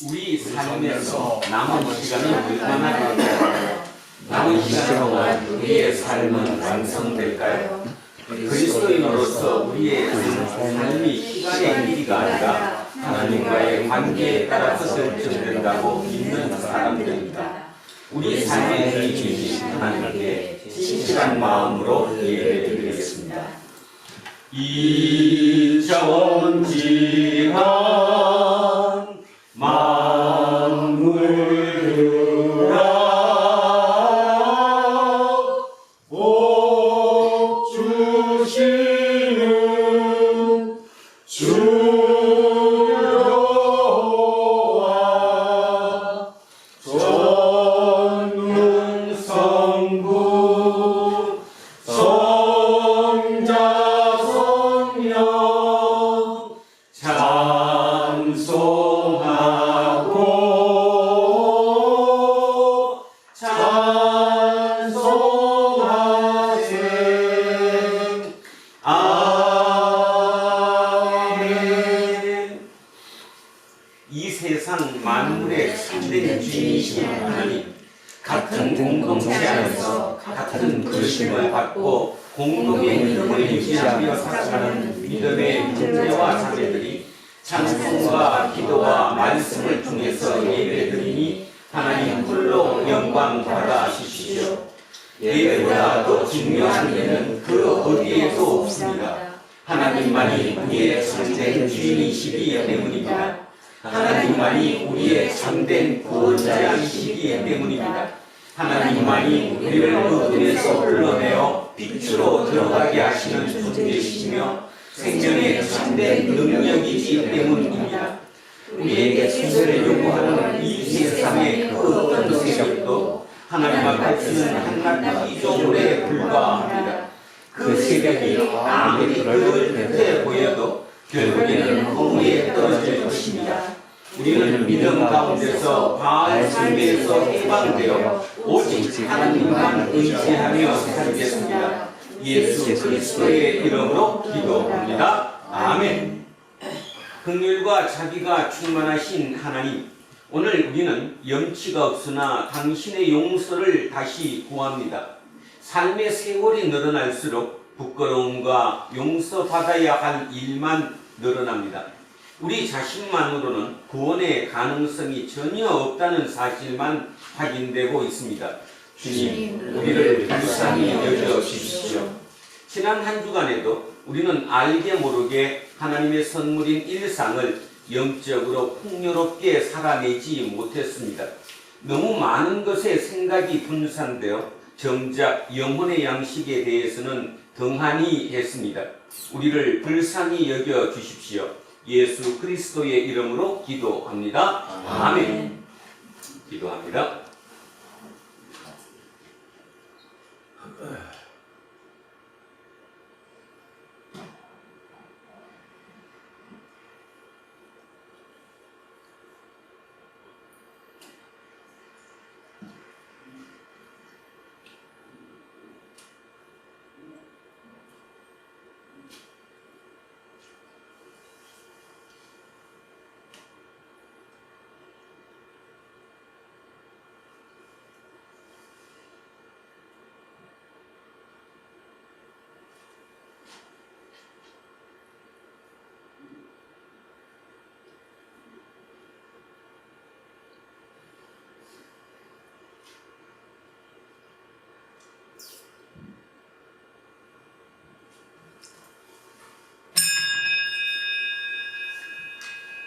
우리 삶에서 남은 시간은 얼마나 될까요? 남은 시간 동안 우리의 삶은 완성될까요? 그리스도인으로서 우리의 삶이 시간의 일이가 아니라 하나님과의 관계에 따라서 결정된다고 믿는 사람들입니다. 우리 삶의 주인이신 하나님께 진실한 마음으로 예배드리겠습니다. 이정지한 만물들아 복 주시는 주여와 전능성부 성자 성령 찬송하고 찬송하세. 아멘. 이 세상 만물의 참된 주인이신 하나님, 같은 공동체 안에서 같은 부르심을 받고 공동의 믿음을 유지하며 살아가는 믿음의 형제와 자매들이 찬송과 기도와 말씀을 통해서 예배드리니 하나님 홀로 영광 받아 주시오. 예배보다 더 중요한 일은 그 어디에도 없습니다. 하나님만이 우리의 참된 주인이시기 때문입니다. 하나님만이 우리의 참된 구원자이시기 때문입니다. 하나님만이 우리를 어둠에서 불러내어 빛으로 들어가게 하시는 존재이시며 생명의 참된 능력이기 때문입니다. 우리에게 생존을 요구하는 이 세상의 그 어떤 세력도 하나님과 같이는 한낱 피조물에 불과합니다. 그 세력이 아무리 그릇해 보여도 결국에는 허무에 떨어질 것입니다. 우리는 믿음 가운데서 바알 삶에서 해방되어 오직 하나님만 의지하며 살겠습니다. 예수 그리스도의 이름으로 기도합니다. 아멘. 긍휼과 자비가 충만하신 하나님, 오늘 우리는 염치가 없으나 당신의 용서를 다시 구합니다. 삶의 세월이 늘어날수록 부끄러움과 용서받아야 할 일만 늘어납니다. 우리 자신만으로는 구원의 가능성이 전혀 없다는 사실만 확인되고 있습니다. 주님, 우리를 불쌍히 여겨주십시오. 지난 한 주간에도 우리는 알게 모르게 하나님의 선물인 일상을 영적으로 풍요롭게 살아내지 못했습니다. 너무 많은 것에 생각이 분산되어 정작 영혼의 양식에 대해서는 등한히 했습니다. 우리를 불쌍히 여겨 주십시오. 예수 그리스도의 이름으로 기도합니다. 아멘. 기도합니다.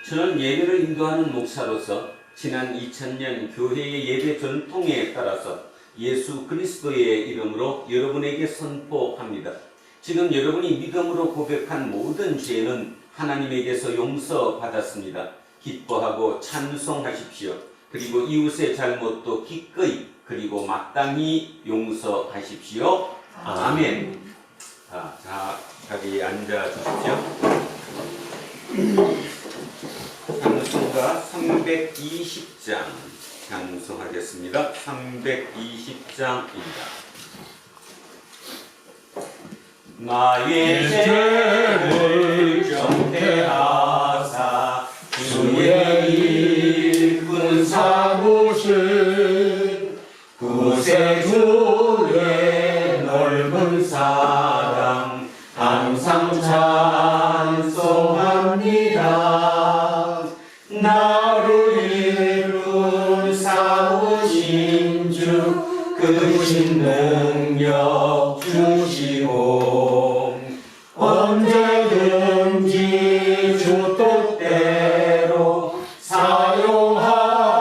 저는 예배를 인도하는 목사로서 지난 2000년 교회의 예배 전통에 따라서 예수 그리스도의 이름으로 여러분에게 선포합니다. 지금 여러분이 믿음으로 고백한 모든 죄는 하나님에게서 용서받았습니다. 기뻐하고 찬송하십시오. 그리고 이웃의 잘못도 기꺼이 그리고 마땅히 용서하십시오. 아멘. 자, 자리에 앉아 주십시오. 찬송가 320장 찬송하겠습니다. 320장입니다. 나의 죄를 정죄하사 주의 나를 이룬 사오신 주 크신 능력 주시고 언제든지 주 뜻대로 사용하여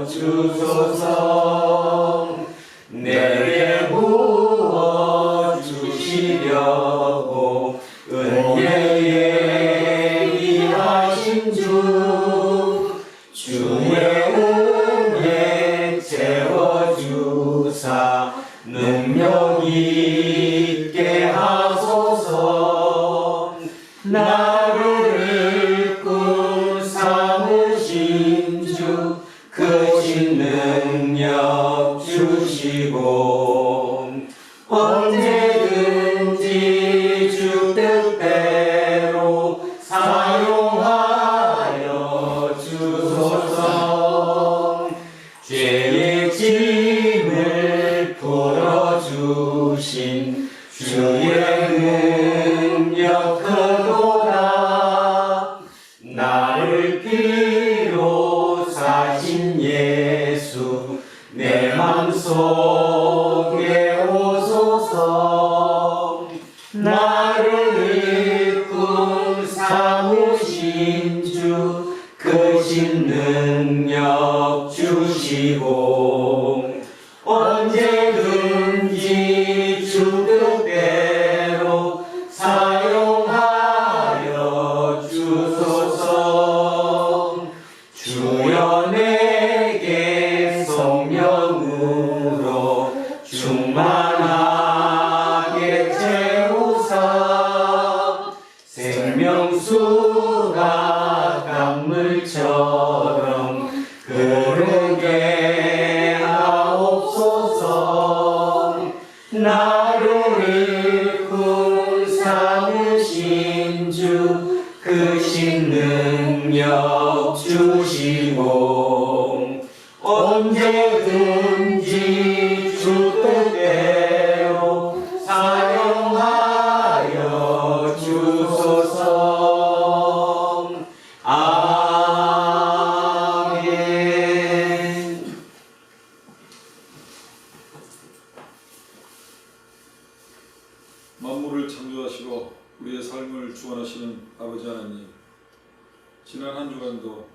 주소서. 내게 부어 주시려고 은혜에 일하신 주 주의 은혜 채워주사 능력 있게 하소서. 나를 이끌 삼으신 주 크신 능력 주시고 언제든지 주 뜻대로 사용하여 주소서. 죄의 짐을 풀어주신 주의 능력 크도다. 나를 피로 사신 예수 내 맘속에 오소서. 나를 이끌 삼으신 주 크신 능력 주시고 언제든지 주 뜻대로 사용하여 주소서. 주여 내게 성령으로 충만하게 채우사 생명수가 강물처럼 흐르게 하옵소서. 나를 이끌 삼으신 주 크신 능력 주시고 언제든지 주 뜻대로 사용하여 주소서. 아멘. 만물을 창조하시고 우리의 삶을 주관하시는 아버지 하나님, 지난 한 주간도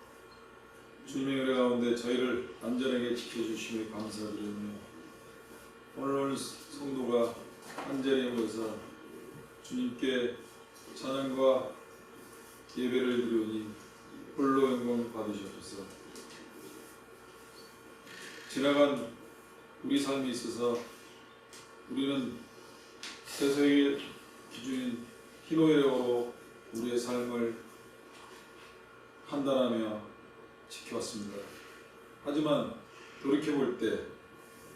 주님의 은혜 가운데 저희를 안전하게 지켜주심에 감사드리며 오늘 성도가 한 자리에 모여서 주님께 찬양과 예배를 드리오니 홀로 영광 받으시옵소서. 지나간 우리 삶에 있어서 우리는 세상의 기준인 희노애락으로 우리의 삶을 판단하며 지켜왔습니다. 하지만 돌이켜볼 때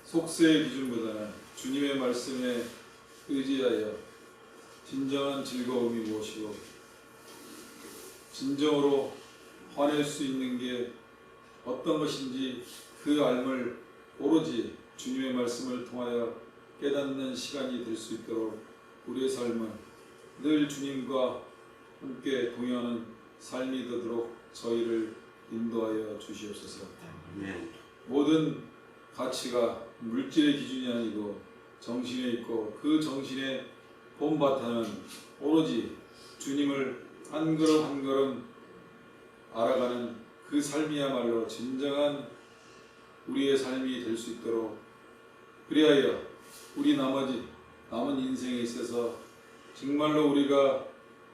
속세의 기준보다는 주님의 말씀에 의지하여 진정한 즐거움이 무엇이고 진정으로 화낼 수 있는 게 어떤 것인지 그 알을 오로지 주님의 말씀을 통하여 깨닫는 시간이 될 수 있도록 우리의 삶은 늘 주님과 함께 동행하는 삶이 되도록 저희를 인도하여 주시옵소서. 모든 가치가 물질의 기준이 아니고 정신에 있고 그 정신의 본바탕은 오로지 주님을 한 걸음 한 걸음 알아가는 그 삶이야말로 진정한 우리의 삶이 될 수 있도록, 그리하여 우리 남은 인생에 있어서 정말로 우리가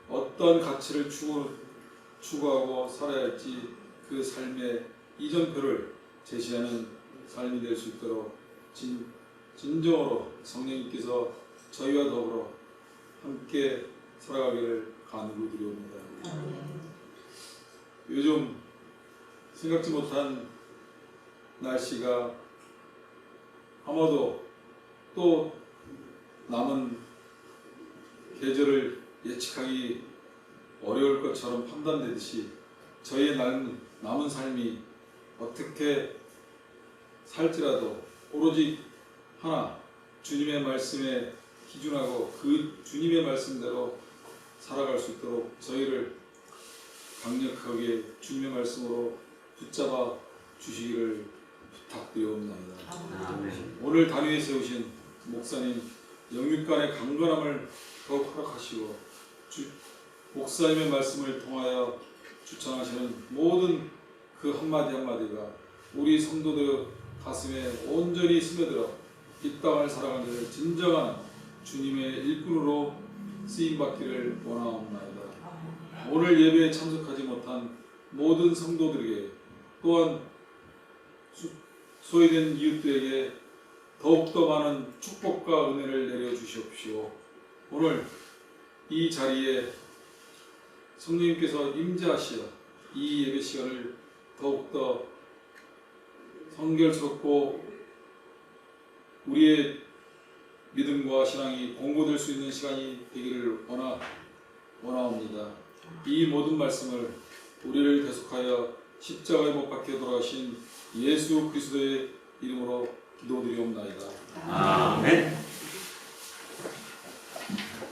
어떤 가치를 추구하고 살아야 할지 그 삶의 이정표를 제시하는 삶이 될 수 있도록 진정으로 성령님께서 저희와 더불어 함께 살아가기를 간구드리옵니다. 요즘 생각지 못한 날씨가 아마도 또 남은 계절을 예측하기 어려울 것처럼 판단되듯이 저희의 남은 삶이 어떻게 살지라도 오로지 하나 주님의 말씀에 기준하고 그 주님의 말씀대로 살아갈 수 있도록 저희를 강력하게 주님의 말씀으로 붙잡아 주시기를 부탁드리옵나이다. 아멘. 오늘 단위에 세우신 목사님 영육간의 강건함을 더욱 허락하시고 목사님의 말씀을 통하여 주창하시는 모든 그 한마디 한마디가 우리 성도들의 가슴에 온전히 스며들어 이 땅을 살아가는 진정한 주님의 일꾼으로 쓰임받기를 원하옵나이다. 오늘 예배에 참석하지 못한 모든 성도들에게 또한 소외된 이웃들에게 더욱더 많은 축복과 은혜를 내려주시옵시오. 오늘 이 자리에 성령님께서 임재하시어 이 예배 시간을 더욱더 성결스럽고 우리의 믿음과 신앙이 공고될 수 있는 시간이 되기를 원하옵니다. 이 모든 말씀을 우리를 대속하여 십자가에 못 박혀 돌아가신 예수 그리스도의 이름으로 기도드리옵나이다. 아멘.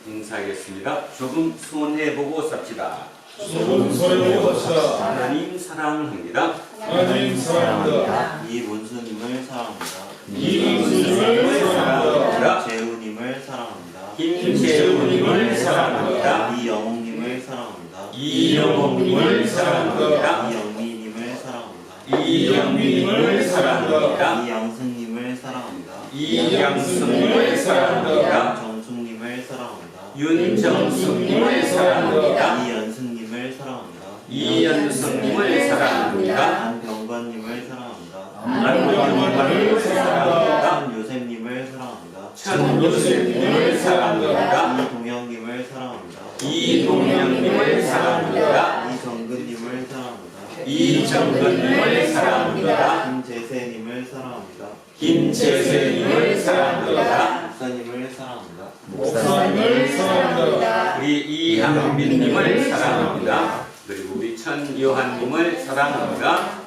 인사하겠습니다. 조금 손해보고 삽시다. 조금 손해보고 삽시다. 하나님 사랑합니다. 하나님 사랑합니다. 이문수님을 사랑합니다. 이문수님을 사랑합니다. 재우님을 사랑합니다. 김재우님을 사랑합니다. 이영웅님을 사랑합니다. 이영웅님을 사랑합니다. 이영미님을 사랑합니다. 이영민님을 사랑합니다. 이양승님을 사랑합니다. 이양승님을 사랑합니다. 정숙님을 사랑합니다. 윤정숙님을 사랑합니다. 이연승님을 사랑합니다. 이연숙님을 사랑합니다. 안병관님을 사랑합니다. 안병관님을 사랑합니다. 천요셉님을 사랑합니다. 천요셉님을 사랑합니다. 이동영님을 사랑합니다. 이동영님을 사랑합니다. 이정근님을 사랑합니다. 이정근님을 사랑합니다. 김재세님을 사랑합니다. 김재세님을 사랑합니다. 목사님을 사랑합니다. 목사님을 사랑합니다. 우리 이항민님을 사랑합니다. 그리고 우리 천요한님을 사랑합니다.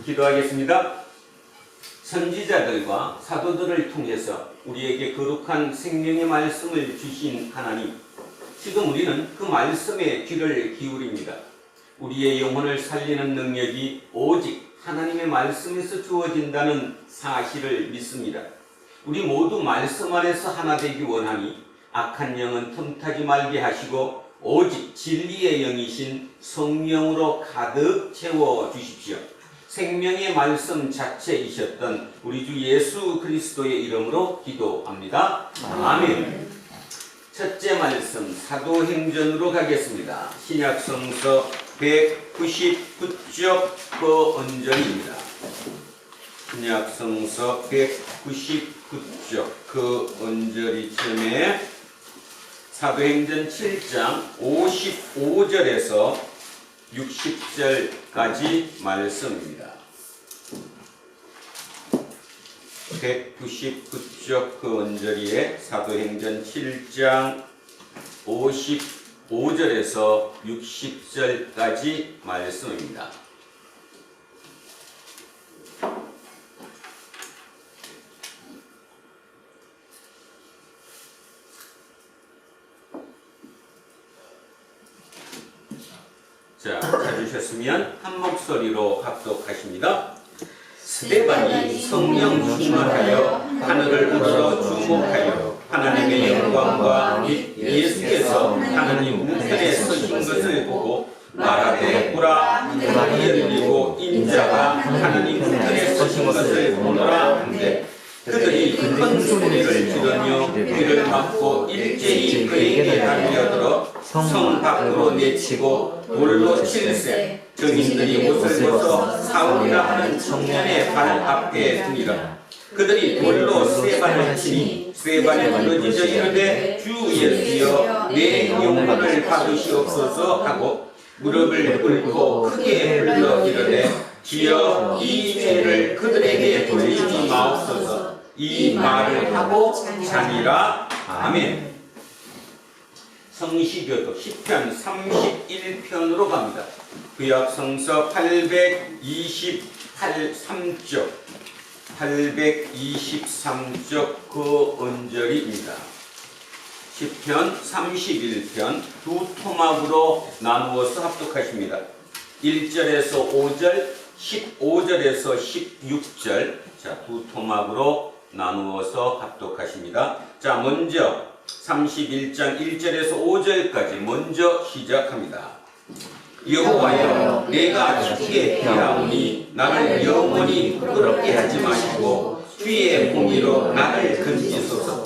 기도하겠습니다. 선지자들과 사도들을 통해서 우리에게 거룩한 생명의 말씀을 주신 하나님, 지금 우리는 그 말씀에 귀를 기울입니다. 우리의 영혼을 살리는 능력이 오직 하나님의 말씀에서 주어진다는 사실을 믿습니다. 우리 모두 말씀 안에서 하나 되기 원하니 악한 영은 틈타지 말게 하시고 오직 진리의 영이신 성령으로 가득 채워 주십시오. 생명의 말씀 자체이셨던 우리 주 예수 그리스도의 이름으로 기도합니다. 아멘. 첫째 말씀 사도행전으로 가겠습니다. 신약성서 199쪽 그 언전입니다. 신약성서 199쪽 그 언저리쯤에 사도행전 7장 55절에서 60절까지 말씀입니다. 199쪽 그 언저리에 사도행전 7장 55절에서 60절까지 말씀입니다. 자, 찾으셨으면 한 목소리로 합독하십니다. 스데반이 성령 충만하여 하늘을 우러러 주목하여 하나님의 영광과 및 예수께서 하나님 우편에 서신 것을 보고 말하되 보라 문이 열리고 인자가 하나님 우편에 서신 것을 보노라 한데 그들이 큰 소리를 지르며 귀를 막고 일제히 그에게 달려들어 성 밖으로 내치고 돌로 칠세 정인들이 옷을 벗어 사울이라 하는 청년의 발 앞에 두니라. 그들이 돌로 세 발을 치니 세 발이 부러지져 이르되 주 예수여 내 영혼을 받으시옵소서 하고 무릎을 꿇고 크게 불러 이르되 주여 이 죄를 그들에게 돌리지 마옵소서. 이 말을 하고 자니라. 아멘. 성시교도 시편 31편으로 갑니다. 구약성서 823쪽 823쪽 그 언저리입니다. 시편 31편 두 토막으로 나누어서 합독하십니다. 1절에서 5절, 15절에서 16절, 자, 두 토막으로 나누어서 합독하십니다. 자, 먼저 31장 1절에서 5절까지 먼저 시작합니다. 여호와여, 내가 주께 피하오니 나를 영원히 부끄럽게 하지 마시고 주의 공의로 나를 건지소서.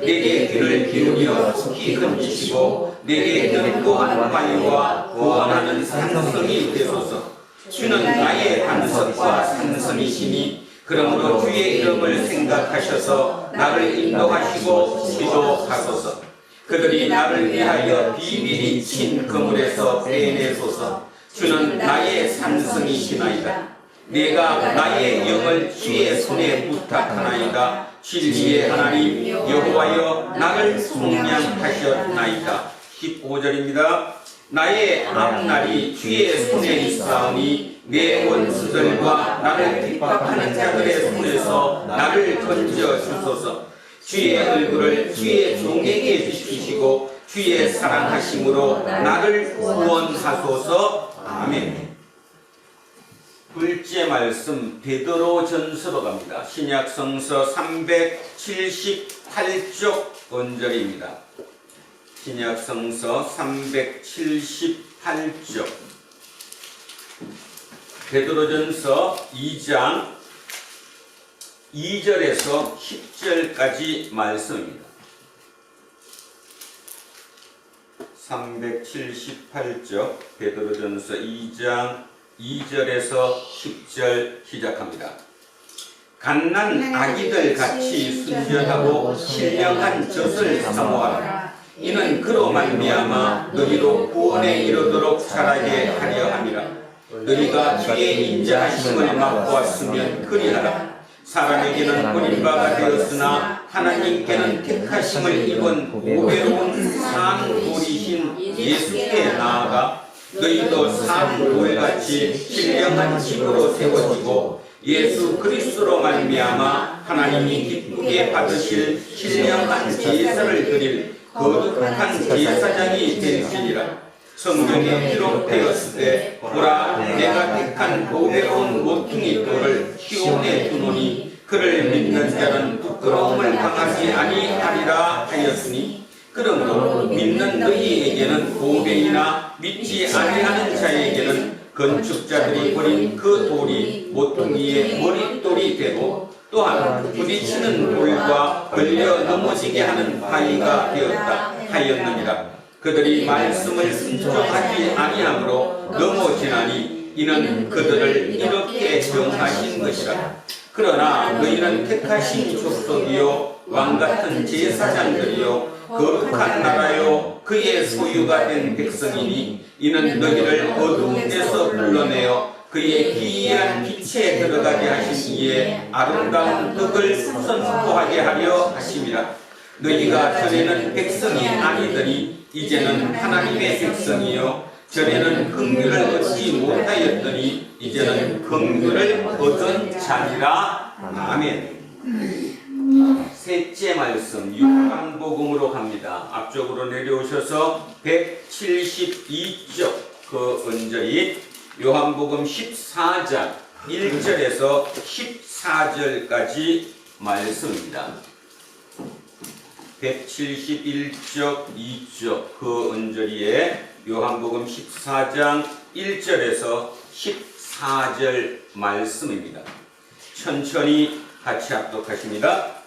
내게 귀를 기울여 속히 건지시고 내게 견고한 바위와 구원하는 산성이 되소서. 주는 나의 반석과 산성이시니 그러므로 주의 이름을 생각하셔서 나를 인도하시고 지도하소서. 그들이 나를 위하여 비밀히 친 그물에서 빼내소서. 주는 나의 산성이시나이다. 내가 나의 영을 주의 손에 부탁하나이다. 진리의 하나님 여호와여, 나를 속량하셨나이다. 15절입니다. 나의 앞날이 주의 손에 있사오니 내 원수들과 나를 핍박하는 자들의 손에서 나를 건져 주소서. 주의 얼굴을 주의 종에게 비추시고 주의 사랑하심으로 나를 구원하소서. 아멘. 둘째 말씀 베드로전서로 갑니다. 신약성서 378쪽 언절입니다. 신약성서 378쪽 베드로전서 2장 2절에서 10절까지 말씀입니다. 378쪽 베드로전서 2장 2절에서 10절 시작합니다. 갓난 아기들 같이 순전하고 신령한 젖을 사모하라. 이는 그로 말미암아 너희로 구원에 이르도록 자라게 하려 함이라. 너희가 주의 인자하심을 맛보았으면 그리하라. 사람에게는 버림바가 되었으나 하나님께는 택하심을 입은 보배로운 산돌이신 예수께 나아가 너희도 산돌같이 신령한 집으로 세워지고 예수 그리스도로 말미암아 하나님이 기쁘게 받으실 신령한 제사를 드릴 거룩한 제사장이 되시리라. 성경에 기록되었을 때 보라, 내가 택한 보배로운 모퉁이 돌을 시온에 두노니 그를 믿는 자는 부끄러움을 당하지 아니하리라 하였으니, 그러므로 믿는 너희에게는 보배이나 믿지 아니하는 자에게는 건축자들이 버린 그 돌이 모퉁이의 머릿돌이 되고 또한 부딪히는 돌과 걸려 넘어지게 하는 바위가 되었다 하였느니라. 그들이 말씀을 순종하지 아니함으로 넘어지나니 이는 그들을 이렇게 정하신 것이라. 그러나 너희는 택하신 족속이요 왕같은 제사장들이요 거룩한 나라요 그의 소유가 된 백성이니 이는 너희를 어두운 데서 불러내어 그의 기이한 빛에 들어가게 하신 이의 아름다운 덕을 선포하게 하려 하심이라. 너희가 전에는 백성이 아니더니 이제는 하나님의 백성이요 전에는 긍휼을 얻지 못하였더니 이제는 긍휼을 얻은 자니라. 아멘. 셋째 말씀 요한복음으로 갑니다. 앞쪽으로 내려오셔서 172쪽 그 언저리 요한복음 14장 1절에서 14절까지 말씀입니다. 171쪽 2쪽 그 언저리에 요한복음 14장 1절에서 14절 말씀입니다. 천천히 같이 합독하십니다.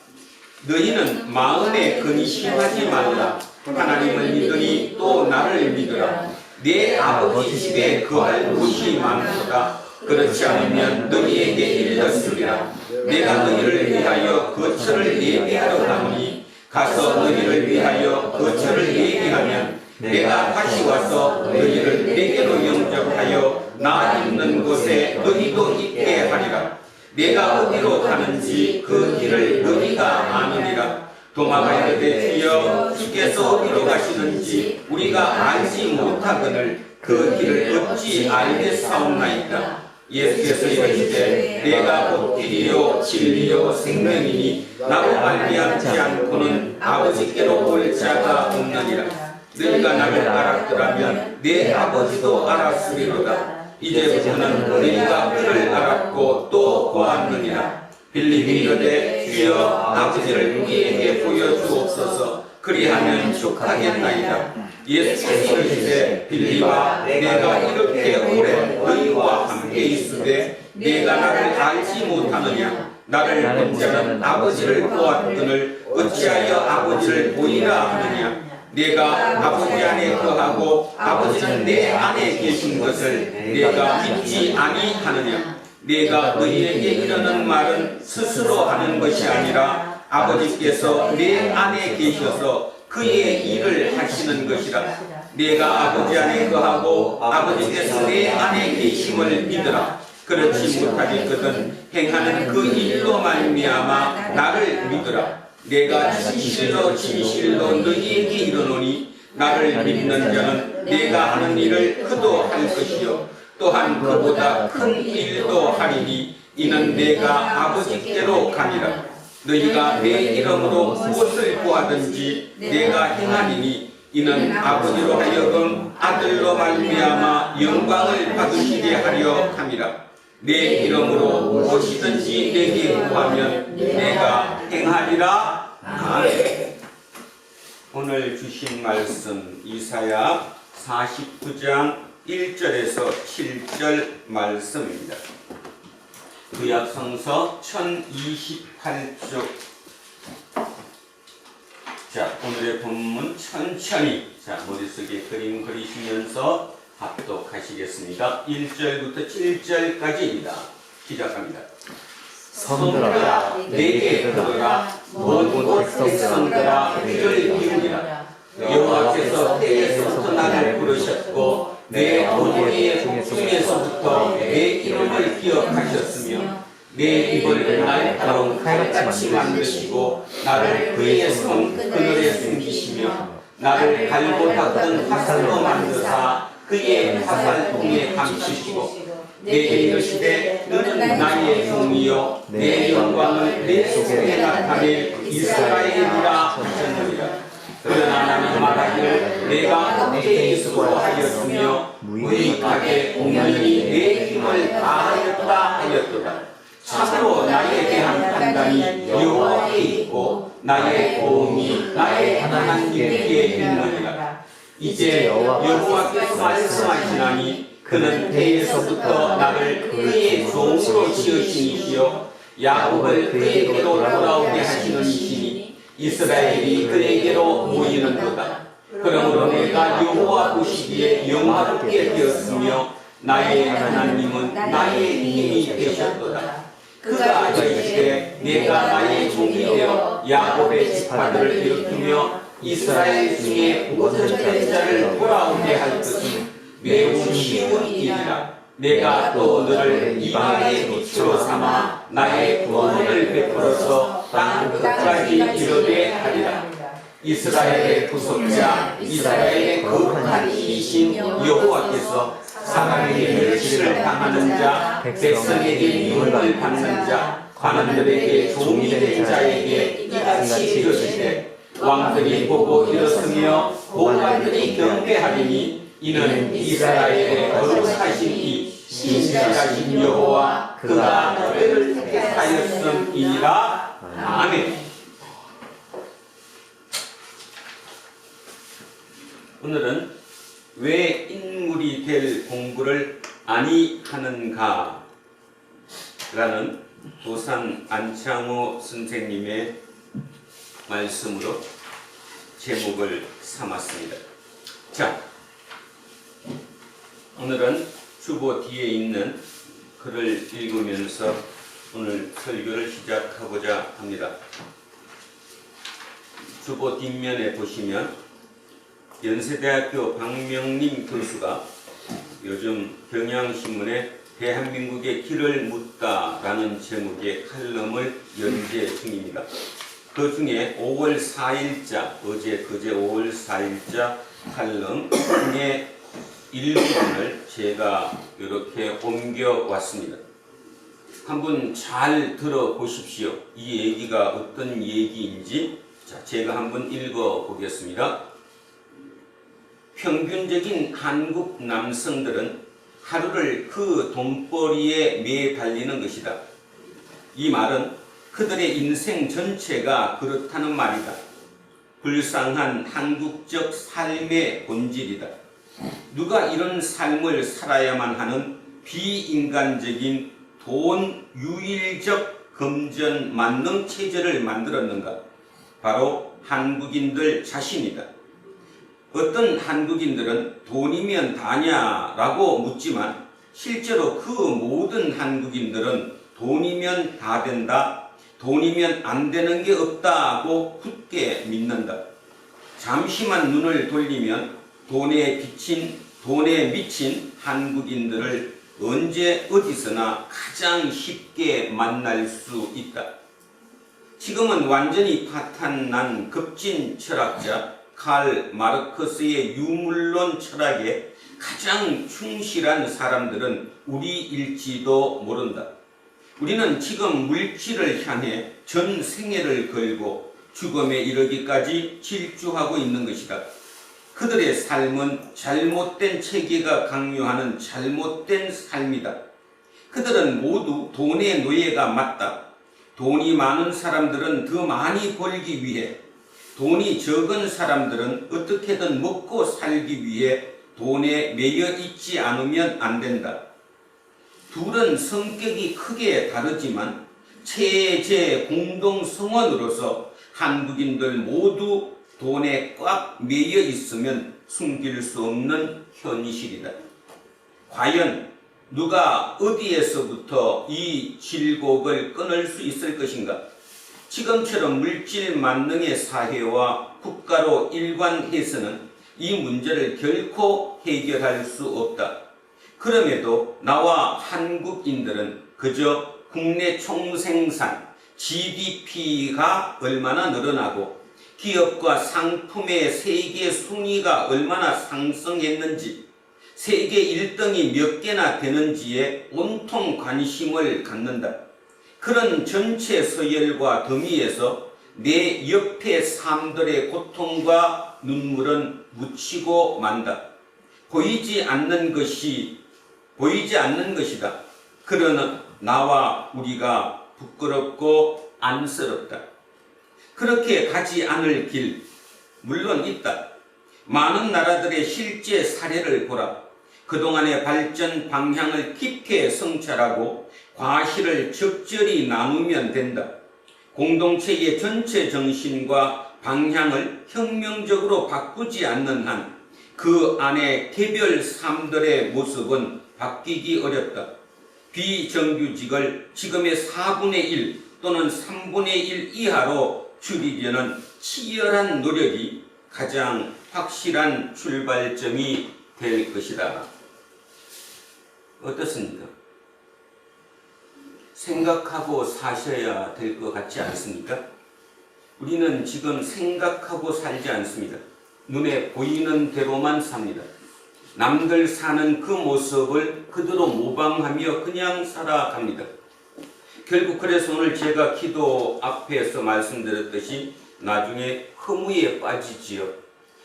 너희는 마음에 근심하지 말라. 하나님을 믿으니 또 나를 믿으라. 내 아버지 집에 거할 곳이 많도다. 그렇지 않으면 너희에게 일렀으리라. 내가 너희를 위하여 거처를 예비하러 가노니 가서 너희를 위하여 거처를 예비하면 내가 다시 와서 너희를 내게로 영접하여 나 있는 곳에 너희도 있게 하리라. 내가 어디로 가는지 그 길을 너희가 아느니라. 도마가 이르되 주여 주께서 어디로 가시는지 우리가 알지 못하거늘 그 길을 어찌 알겠사옵나이까. 예수께서 이르시되 내가 곧 길이요 진리요 생명이니 나로 말미암지 않고는 아버지께로 올 자가 없느니라. 너희가 나를 알았더라면 내 아버지도 알았으리로다. 이제부터는 너희가 그를 알았고 또 보았느니라. 빌립이 이르되 주여 아버지를 우리에게 보여주옵소서. 그리하면 족하겠나이다. 예수께서 이르시되 빌립아 내가 이렇게 오래 너희와 함께 있으되 내가 나를 알지 못하느냐. 나를 본 자는 아버지를 보았거늘 어찌하여 아버지를 보이라 하느냐. 내가 아버지 안에 거하고 아버지는 내 안에 계신 것을 내가 믿지 아니하느냐. 내가 너희에게 이르는 말은 스스로 하는 것이 아니라 아버지께서 내 안에 계셔서 그의 일을 하시는 것이라. 내가 아버지 안에 거하고 아버지께서 내 안에 계심을 믿으라. 그렇지 못하겠거든 행하는 그 일로 말미암아 나를 믿으라. 내가 진실로 진실로 너희에게 이르노니 나를 믿는 자는 내가 하는 일을 그도 할 것이요 또한 그보다 큰 일도 하리니 이는 내가 아버지께로 가니라. 너희가 내 이름으로 무엇을 구하든지 내가 행하리니 이는 아버지로 하여금 아들로 말미암아 영광을 받으시게 하려 함이라. 내 이름으로 무엇이든지 내게 구하면 내가 행하리라. 아멘. 오늘 주신 말씀 이사야 49장 1절에서 7절 말씀입니다. 구약 성서 1028쪽. 자, 오늘의 본문 천천히 머릿속에 그림 그리시면서 합독하시겠습니다. 1절부터 7절까지입니다. 시작합니다. 성들아 내게 들어라 먼 곳 백성들아 귀를 기울이라. 여호와께서 때에서부터 나를 부르셨고 내 어머니의 중에서부터 내 이름을 기억하셨으며 내 입을 날카로운 칼같이 만드시고 나를 그의 손 그늘에 숨기시며 나를 갈고 닦은 화살로 만드사 그의 화살통에 감추시고 내게 이르시되 너는 나의 종이요 내 영광을 내 속에 나타낼 이스라엘이라 하셨느니라. 그러나 나는 말하기를 내가 어디에 있으고 하였으며 무익하게 공연히 내 힘을 다하였다 하였도다. 참으로 나에 대한 판단이 여호와께 있고 나의 도움이 나의 하나님께 있느니라. 이제 여호와께서 말씀하시나니 그는 태에서부터 나를 그의 종으로 지으신 이시요 야곱을 그에게로 돌아오게 하시는 이시니 이스라엘이 그에게로 모이는도다. 그러므로 내가 여호와 보시기에 영화롭게 되었으며 나의 하나님은 나의 힘이 되셨도다. 그가 이르시되 내가 나의 종이 되어 야곱의 지파들을 일으키며 이스라엘 중에 모든 자를 돌아오게 할 것은 매우 쉬운 일이라. 내가 또 너를 이방의 빛으로 삼아 나의 구원을 베풀어서 땅 끝까지 이르게 하리라. 이스라엘의 구속자 이스라엘의 거룩한 이신 여호와께서 사람에게 멸시를 당하는 자 백성에게 미움을 받는 자 관원들에게 종이 된 자에게 이같이 이르시되 왕들이 보고 일었으며 고관들이 경배하리니 이는 이스라엘의 거룩하신 이 신실하신 여호와 그가 너희를 택하였음이니라. 아멘. 오늘은 왜 인물이 될 공부를 아니하는가 라는 도산 안창호 선생님의 말씀으로 제목을 삼았습니다. 자, 오늘은 주보 뒤에 있는 글을 읽으면서 오늘 설교를 시작하고자 합니다. 주보 뒷면에 보시면 연세대학교 박명림 교수가 요즘 경향신문에 대한민국의 길을 묻다라는 제목의 칼럼을 연재 중입니다. 그 중에 5월 4일자, 그제 5월 4일자 칼럼 중에 일부분을 제가 이렇게 옮겨왔습니다. 한번 잘 들어보십시오. 이 얘기가 어떤 얘기인지 제가 한번 읽어보겠습니다. 평균적인 한국 남성들은 하루를 그 돈벌이에 매달리는 것이다. 이 말은 그들의 인생 전체가 그렇다는 말이다. 불쌍한 한국적 삶의 본질이다. 누가 이런 삶을 살아야만 하는 비인간적인 돈 유일적 금전 만능 체제를 만들었는가? 바로 한국인들 자신이다. 어떤 한국인들은 돈이면 다냐라고 묻지만 실제로 그 모든 한국인들은 돈이면 다 된다, 돈이면 안 되는 게 없다고 굳게 믿는다. 잠시만 눈을 돌리면 돈에 미친 한국인들을 언제 어디서나 가장 쉽게 만날 수 있다. 지금은 완전히 파탄난 급진 철학자 칼 마르크스의 유물론 철학에 가장 충실한 사람들은 우리일지도 모른다. 우리는 지금 물질을 향해 전 생애를 걸고 죽음에 이르기까지 질주하고 있는 것이다. 그들의 삶은 잘못된 체계가 강요하는 잘못된 삶이다. 그들은 모두 돈의 노예가 맞다. 돈이 많은 사람들은 더 많이 벌기 위해, 돈이 적은 사람들은 어떻게든 먹고 살기 위해 돈에 매여 있지 않으면 안 된다. 둘은 성격이 크게 다르지만 체제 공동성원으로서 한국인들 모두 돈에 꽉 매여 있으면 숨길 수 없는 현실이다. 과연 누가 어디에서부터 이 질곡을 끊을 수 있을 것인가? 지금처럼 물질 만능의 사회와 국가로 일관해서는 이 문제를 결코 해결할 수 없다. 그럼에도 나와 한국인들은 그저 국내 총생산 GDP가 얼마나 늘어나고 기업과 상품의 세계 순위가 얼마나 상승했는지, 세계 1등이 몇 개나 되는지에 온통 관심을 갖는다. 그런 전체 서열과 더미에서 내 옆에 사람들의 고통과 눈물은 묻히고 만다. 보이지 않는 것이다. 그러나 나와 우리가 부끄럽고 안쓰럽다. 그렇게 가지 않을 길 물론 있다. 많은 나라들의 실제 사례를 보라. 그동안의 발전 방향을 깊게 성찰하고 과실을 적절히 나누면 된다. 공동체의 전체 정신과 방향을 혁명적으로 바꾸지 않는 한 그 안에 개별 삶들의 모습은 바뀌기 어렵다. 비정규직을 지금의 4분의 1 또는 3분의 1 이하로 줄이려는 치열한 노력이 가장 확실한 출발점이 될 것이다. 어떻습니까? 생각하고 사셔야 될 것 같지 않습니까? 우리는 지금 생각하고 살지 않습니다. 눈에 보이는 대로만 삽니다. 남들 사는 그 모습을 그대로 모방하며 그냥 살아갑니다. 결국 그래서 오늘 제가 기도 앞에서 말씀드렸듯이 나중에 허무에 빠지지요.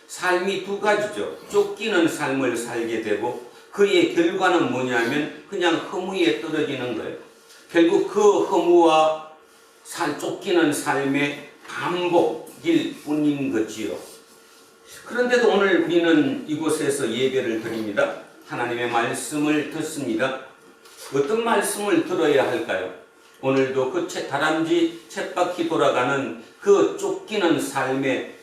삶이 두 가지죠. 쫓기는 삶을 살게 되고 그의 결과는 뭐냐면 그냥 허무에 떨어지는 거예요. 결국 그 허무와 쫓기는 삶의 반복일 뿐인 거지요. 그런데도 오늘 우리는 이곳에서 예배를 드립니다. 하나님의 말씀을 듣습니다. 어떤 말씀을 들어야 할까요? 오늘도 그 다람쥐 쳇바퀴 돌아가는 그 쫓기는 삶에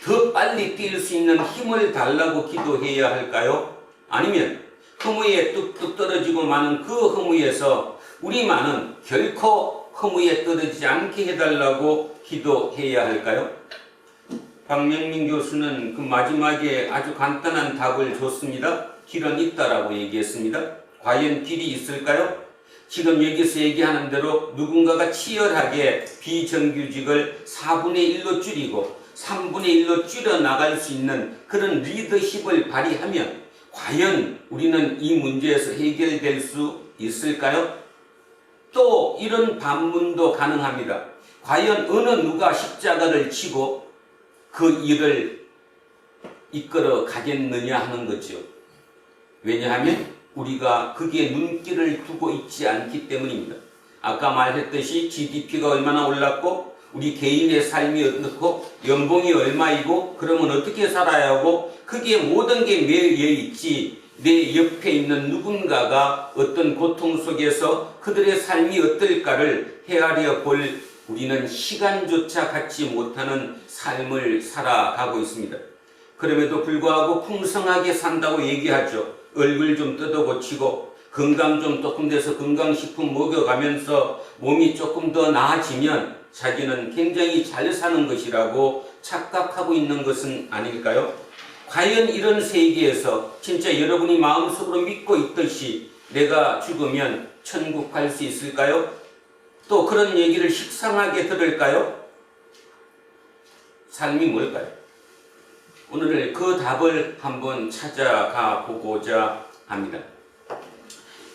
더 빨리 뛸 수 있는 힘을 달라고 기도해야 할까요? 아니면 허무에 뚝뚝 떨어지고 마는 그 허무에서 우리만은 결코 허무에 떨어지지 않게 해달라고 기도해야 할까요? 박명민 교수는 그 마지막에 아주 간단한 답을 줬습니다. 길은 있다라고 얘기했습니다. 과연 길이 있을까요? 지금 여기서 얘기하는 대로 누군가가 치열하게 비정규직을 4분의 1로 줄이고 3분의 1로 줄여 나갈 수 있는 그런 리더십을 발휘하면 과연 우리는 이 문제에서 해결될 수 있을까요? 또 이런 반문도 가능합니다. 과연 어느 누가 십자가를 지고 그 일을 이끌어 가겠느냐 하는 거죠. 왜냐하면 우리가 거기에 눈길을 두고 있지 않기 때문입니다. 아까 말했듯이 GDP가 얼마나 올랐고 우리 개인의 삶이 어떻고 연봉이 얼마이고 그러면 어떻게 살아야 하고 거기에 모든 게 매여 있지 내 옆에 있는 누군가가 어떤 고통 속에서 그들의 삶이 어떨까를 헤아려 볼 우리는 시간조차 갖지 못하는 삶을 살아가고 있습니다. 그럼에도 불구하고 풍성하게 산다고 얘기하죠. 얼굴 좀 뜯어 고치고 건강 좀 조금 돼서 건강식품 먹여가면서 몸이 조금 더 나아지면 자기는 굉장히 잘 사는 것이라고 착각하고 있는 것은 아닐까요? 과연 이런 세계에서 진짜 여러분이 마음속으로 믿고 있듯이 내가 죽으면 천국 갈 수 있을까요? 또 그런 얘기를 식상하게 들을까요? 삶이 뭘까요? 오늘 그 답을 한번 찾아가 보고자 합니다.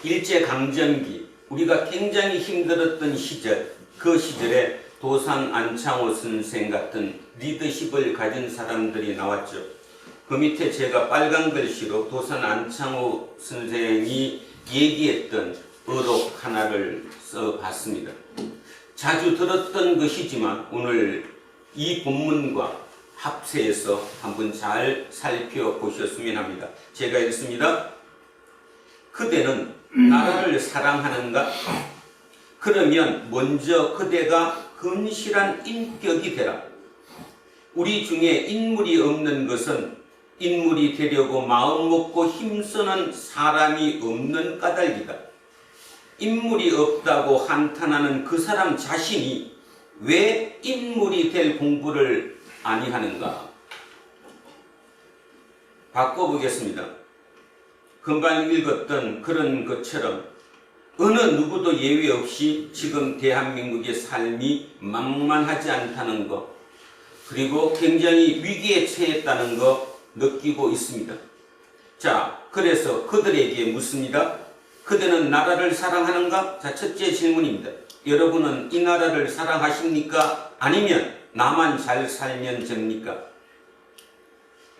일제강점기 우리가 굉장히 힘들었던 시절, 그 시절에 도산 안창호 선생 같은 리더십을 가진 사람들이 나왔죠. 그 밑에 제가 빨간 글씨로 도산 안창호 선생이 얘기했던 어록 하나를 써봤습니다. 자주 들었던 것이지만 오늘 이 본문과 합세해서 한번 잘 살펴보셨으면 합니다. 제가 읽습니다. 그대는 나라를 사랑하는가? 그러면 먼저 그대가 건실한 인격이 되라. 우리 중에 인물이 없는 것은 인물이 되려고 마음 먹고 힘쓰는 사람이 없는 까닭이다. 인물이 없다고 한탄하는 그 사람 자신이 왜 인물이 될 공부를 아니하는가? 바꿔보겠습니다. 금방 읽었던 그런 것처럼 어느 누구도 예외 없이 지금 대한민국의 삶이 만만하지 않다는 것, 그리고 굉장히 위기에 처했다는 것 느끼고 있습니다. 자, 그래서 그들에게 묻습니다. 그대는 나라를 사랑하는가? 자, 첫째 질문입니다. 여러분은 이 나라를 사랑하십니까? 아니면 나만 잘 살면 됩니까?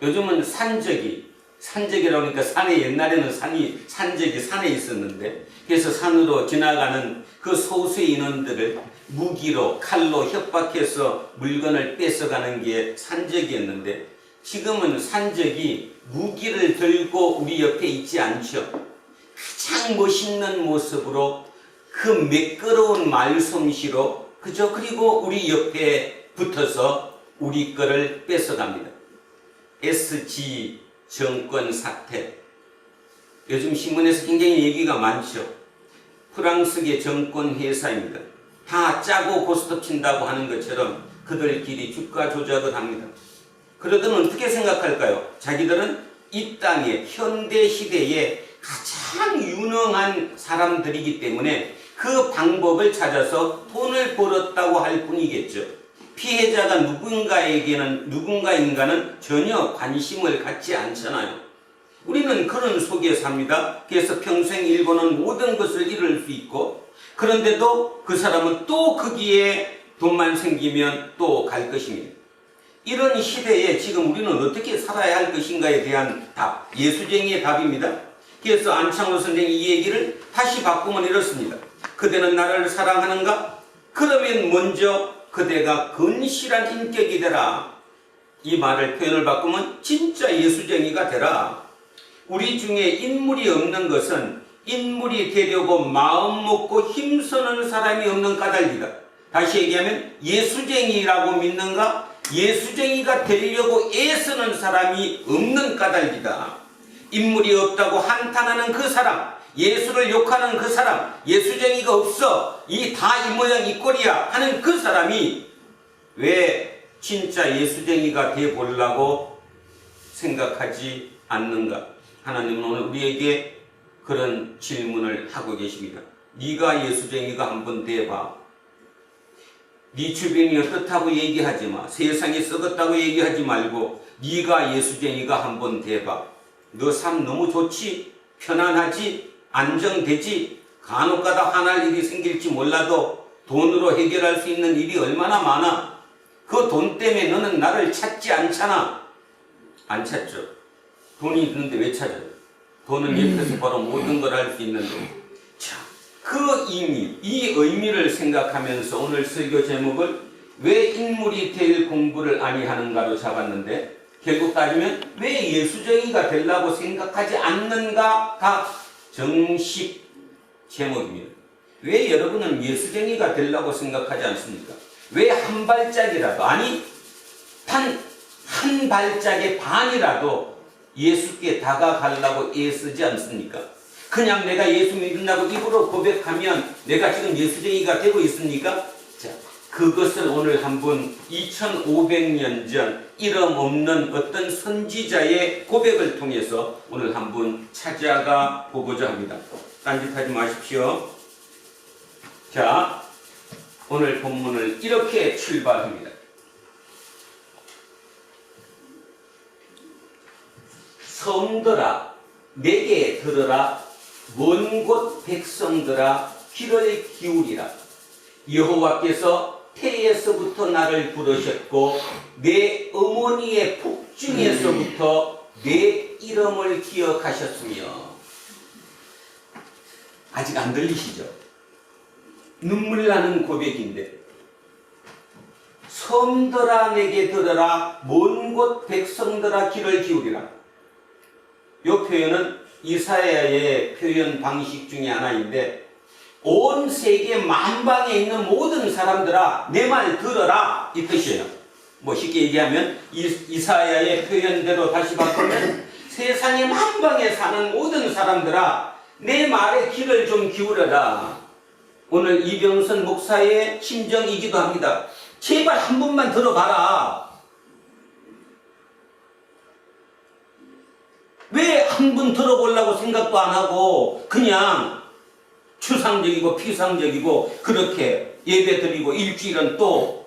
요즘은 산적이라고 하니까 산에 옛날에는 산적이 산에 있었는데 그래서 산으로 지나가는 그 소수의 인원들을 무기로 칼로 협박해서 물건을 뺏어가는 게 산적이었는데 지금은 산적이 무기를 들고 우리 옆에 있지 않죠. 가장 멋있는 모습으로 그 매끄러운 말솜씨로 그죠? 그리고 우리 옆에 붙어서 우리 거를 뺏어갑니다. SG 정권 사태. 요즘 신문에서 굉장히 얘기가 많죠. 프랑스계 정권 회사입니다. 다 짜고 고스톱 친다고 하는 것처럼 그들끼리 주가 조작을 합니다. 그러더니 어떻게 생각할까요? 자기들은 이 땅의 현대 시대에 가장 유능한 사람들이기 때문에 그 방법을 찾아서 돈을 벌었다고 할 뿐이겠죠. 피해자가 누군가인가는 전혀 관심을 갖지 않잖아요. 우리는 그런 속에 삽니다. 그래서 평생 일궈놓은 모든 것을 잃을 수 있고 그런데도 그 사람은 또 거기에 돈만 생기면 또 갈 것입니다. 이런 시대에 지금 우리는 어떻게 살아야 할 것인가에 대한 답, 예수쟁이의 답입니다. 그래서 안창호 선생이 이 얘기를 다시 바꾸면 이렇습니다. 그대는 나라를 사랑하는가? 그러면 먼저 그대가 건실한 인격이 되라. 이 말을 표현을 바꾸면 진짜 예수쟁이가 되라. 우리 중에 인물이 없는 것은 인물이 되려고 마음 먹고 힘쓰는 사람이 없는 까닭이다. 다시 얘기하면 예수쟁이라고 믿는가? 예수쟁이가 되려고 애쓰는 사람이 없는 까닭이다. 인물이 없다고 한탄하는 그 사람, 예수를 욕하는 그 사람, 예수쟁이가 없어, 이 모양 이 꼴이야 하는 그 사람이 왜 진짜 예수쟁이가 되보려고 생각하지 않는가? 하나님은 오늘 우리에게 그런 질문을 하고 계십니다. 네가 예수쟁이가 한번 돼봐. 네 주변이 어떻다고 얘기하지 마. 세상이 썩었다고 얘기하지 말고 네가 예수쟁이가 한번 돼봐. 너 삶 너무 좋지? 편안하지? 안정되지? 간혹가다 화날 일이 생길지 몰라도 돈으로 해결할 수 있는 일이 얼마나 많아? 그 돈 때문에 너는 나를 찾지 않잖아. 안 찾죠. 돈이 있는데 왜 찾아요? 돈은 옆에서 바로 모든 걸 할 수 있는데. 자, 그 의미, 이 의미를 생각하면서 오늘 설교 제목을 왜 인물이 될 공부를 아니하는가로 잡았는데, 결국 따지면 왜 예수쟁이가 되려고 생각하지 않는가가 정식 제목입니다. 왜 여러분은 예수쟁이가 되려고 생각하지 않습니까? 왜 한 발짝이라도, 아니 단 한 발짝의 반이라도 예수께 다가가려고 애쓰지 않습니까? 그냥 내가 예수 믿는다고 입으로 고백하면 내가 지금 예수쟁이가 되고 있습니까? 자, 그것을 오늘 한번 2500년 전 이름 없는 어떤 선지자의 고백을 통해서 오늘 한번 찾아가 보고자 합니다. 딴짓하지 마십시오. 자, 오늘 본문을 이렇게 출발합니다. 성들아 내게 들으라, 먼 곳 백성들아 귀를 기울이라. 여호와께서 태에서부터 나를 부르셨고 내 어머니의 복중에서부터 내 이름을 기억하셨으며. 아직 안 들리시죠? 눈물 나는 고백인데, 섬들아 내게 들으라, 먼 곳 백성들아 귀를 기울이라. 이 표현은 이사야의 표현 방식 중에 하나인데, 온 세계 만방에 있는 모든 사람들아 내 말 들어라, 이 뜻이에요. 뭐 쉽게 얘기하면 이사야의 표현대로 다시 바꾸면 세상의 만방에 사는 모든 사람들아 내 말에 귀를 좀 기울여라. 오늘 이병선 목사의 심정이기도 합니다. 제발 한 번만 들어봐라. 왜 한 번 들어보려고 생각도 안 하고 그냥 추상적이고 피상적이고 그렇게 예배드리고 일주일은 또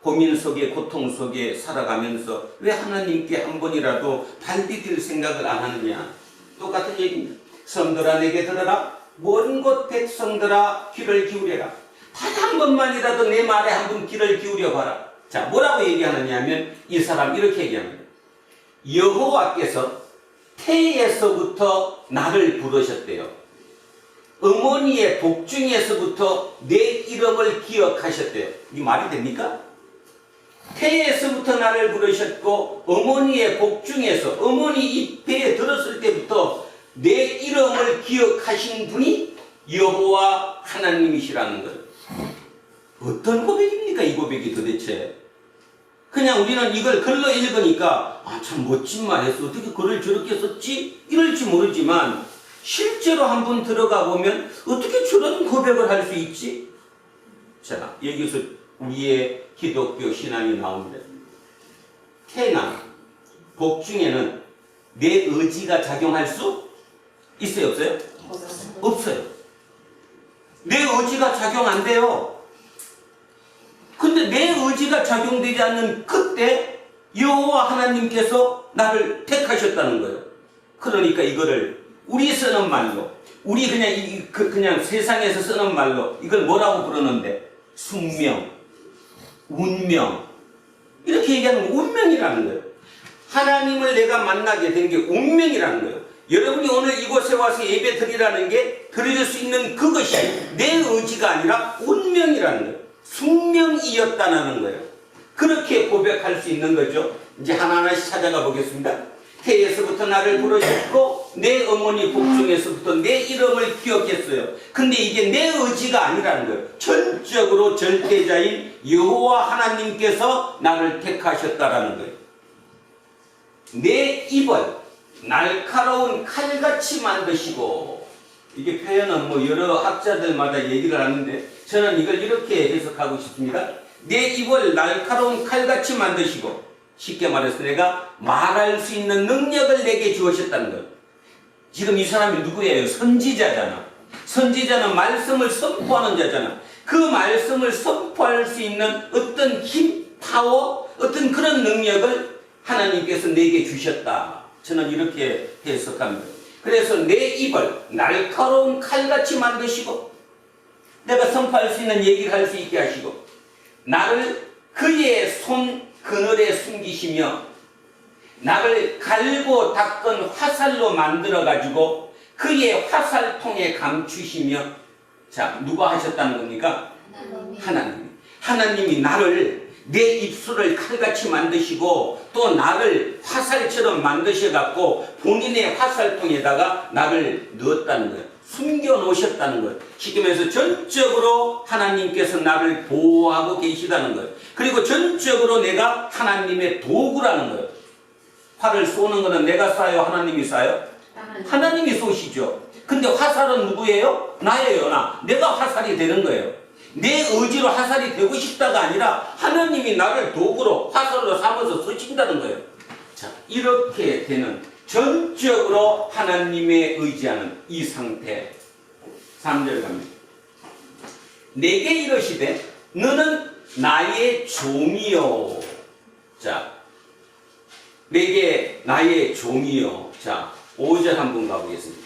고민 속에 고통 속에 살아가면서 왜 하나님께 한 번이라도 발 디딜 생각을 안 하느냐. 똑같은 얘기입니다. 성들아 내게 들어라, 먼 곳 백성들아 귀를 기울여라. 단 한 번만이라도 내 말에 한 번 귀를 기울여 봐라. 자, 뭐라고 얘기하느냐 하면 이 사람 이렇게 얘기합니다. 여호와께서 태에서부터 나를 부르셨대요. 어머니의 복중에서부터 내 이름을 기억하셨대요. 이 말이 됩니까? 태에서부터 나를 부르셨고 어머니의 복중에서, 어머니 입배에 들었을 때부터 내 이름을 기억하신 분이 여호와 하나님이시라는 거예요. 어떤 고백입니까? 이 고백이 도대체. 그냥 우리는 이걸 글로 읽으니까 아, 참 멋진 말했어. 어떻게 글을 저렇게 썼지? 이럴지 모르지만 실제로 한번 들어가 보면 어떻게 저런 고백을 할 수 있지? 자, 여기서 우리의 기독교 신앙이 나옵니다. 태나 복중에는 내 의지가 작용할 수 있어요? 없어요? 없어요. 내 의지가 작용 안 돼요. 근데 내 의지가 작용되지 않는 그때 여호와 하나님께서 나를 택하셨다는 거예요. 그러니까 이거를 우리 쓰는 말로, 우리 그냥 세상에서 쓰는 말로 이걸 뭐라고 부르는데? 숙명, 운명, 이렇게 얘기하는 거 운명이라는 거예요. 하나님을 내가 만나게 된 게 운명이라는 거예요. 여러분이 오늘 이곳에 와서 예배 드리라는 게 드릴 수 있는 그것이 내 의지가 아니라 운명이라는 거예요. 숙명이었다는 거예요. 그렇게 고백할 수 있는 거죠. 이제 하나하나씩 찾아가 보겠습니다. 태에서부터 나를 부르셨고 내 어머니 복중에서부터 내 이름을 기억했어요. 근데 이게 내 의지가 아니라는 거예요. 전적으로 절대자인 여호와 하나님께서 나를 택하셨다라는 거예요. 내 입을 날카로운 칼같이 만드시고, 이게 표현은 뭐 여러 학자들마다 얘기를 하는데 저는 이걸 이렇게 해석하고 싶습니다. 내 입을 날카로운 칼같이 만드시고, 쉽게 말해서 내가 말할 수 있는 능력을 내게 주셨다는 거예요. 지금 이 사람이 누구예요? 선지자잖아. 선지자는 말씀을 선포하는 자잖아. 그 말씀을 선포할 수 있는 어떤 힘, 파워, 어떤 그런 능력을 하나님께서 내게 주셨다. 저는 이렇게 해석합니다. 그래서 내 입을 날카로운 칼같이 만드시고 내가 선포할 수 있는 얘기를 할 수 있게 하시고 나를 그의 손 그늘에 숨기시며 나를 갈고 닦은 화살로 만들어 가지고 그의 화살통에 감추시며 자 누가 하셨다는 겁니까? 하나님이 나를 내 입술을 칼같이 만드시고 또 나를 화살처럼 만드셔 갖고 본인의 화살통에다가 나를 넣었다는 거예요. 숨겨 놓으셨다는 거예요. 쉽게 말해서 전적으로 하나님께서 나를 보호하고 계시다는 거예요. 그리고 전적으로 내가 하나님의 도구라는 거예요. 활을 쏘는 거는 내가 쏴요? 하나님이 쏴요? 하나님이 쏘시죠. 근데 화살은 누구예요? 나예요. 내가 화살이 되는 거예요. 내 의지로 화살이 되고 싶다가 아니라 하나님이 나를 도구로 화살로 삼아서 쏘신다는 거예요. 자, 이렇게 되는 전적으로 하나님의 의지하는 이 상태. 3절 갑니다. 내게 이르시되 너는 나의 종이요. 자, 내게 나의 종이요. 자, 5절 한번 가보겠습니다.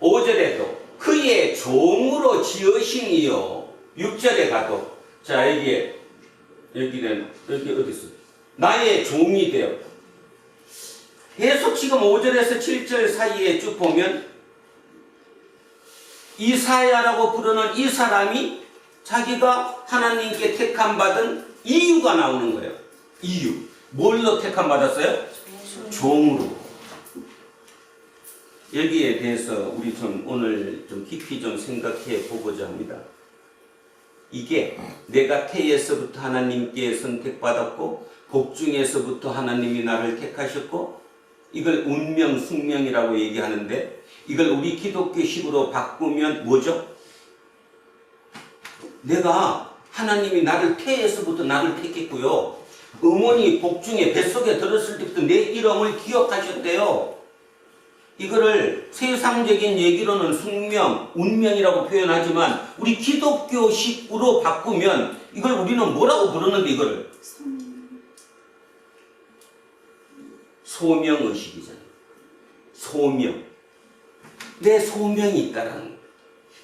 5절에도 그의 종으로 지으시니요. 6절에 가도 자 여기는 여기 어디 있어? 나의 종이 되어. 계속 지금 5절에서 7절 사이에 쭉 보면 이사야라고 부르는 이 사람이 자기가 하나님께 택함 받은 이유가 나오는 거예요. 이유. 뭘로 택함 받았어요? 종으로. 여기에 대해서 우리 좀 오늘 좀 깊이 좀 생각해 보고자 합니다. 이게 내가 태에서부터 하나님께 선택받았고 복중에서부터 하나님이 나를 택하셨고 이걸 운명, 숙명이라고 얘기하는데 이걸 우리 기독교식으로 바꾸면 뭐죠? 내가 하나님이 나를 태에서부터 나를 택했고요. 어머니 복중에 뱃속에 들었을 때부터 내 이름을 기억하셨대요. 이거를 세상적인 얘기로는 숙명, 운명이라고 표현하지만 우리 기독교식으로 바꾸면 이걸 우리는 뭐라고 부르는데 이거를? 소명의식이잖아요. 소명. 내 소명이 있다라는 거예요.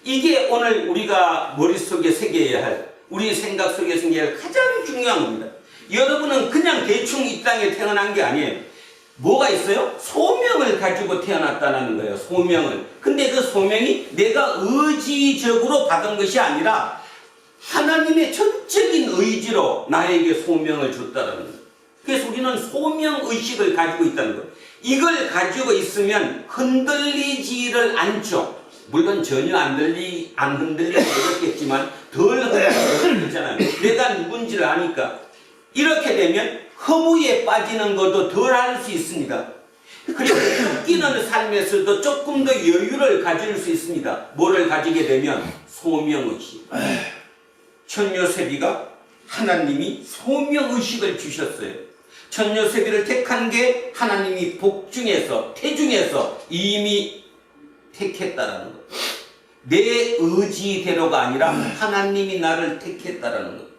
이게 오늘 우리가 머릿속에 새겨야 할, 우리 생각 속에 새겨야 할 가장 중요한 겁니다. 여러분은 그냥 대충 이 땅에 태어난 게 아니에요. 뭐가 있어요? 소명을 가지고 태어났다는 거예요. 소명을. 근데 그 소명이 내가 의지적으로 받은 것이 아니라 하나님의 전적인 의지로 나에게 소명을 줬다는 거예요. 그래서 우리는 소명의식을 가지고 있다는 거예요. 이걸 가지고 있으면 흔들리지를 않죠. 물론 전혀 안 흔들리고 그렇겠지만 덜 흔들리잖아요. 내가 누군지를 아니까. 이렇게 되면 허무에 빠지는 것도 덜 할 수 있습니다. 그리고 웃기는 삶에서도 조금 더 여유를 가질 수 있습니다. 뭐를 가지게 되면 소명의식. 천요세비가 하나님이 소명의식을 주셨어요. 천요세비를 택한 게 하나님이 복중에서 태중에서 이미 택했다라는 것. 내 의지대로가 아니라 하나님이 나를 택했다라는 것.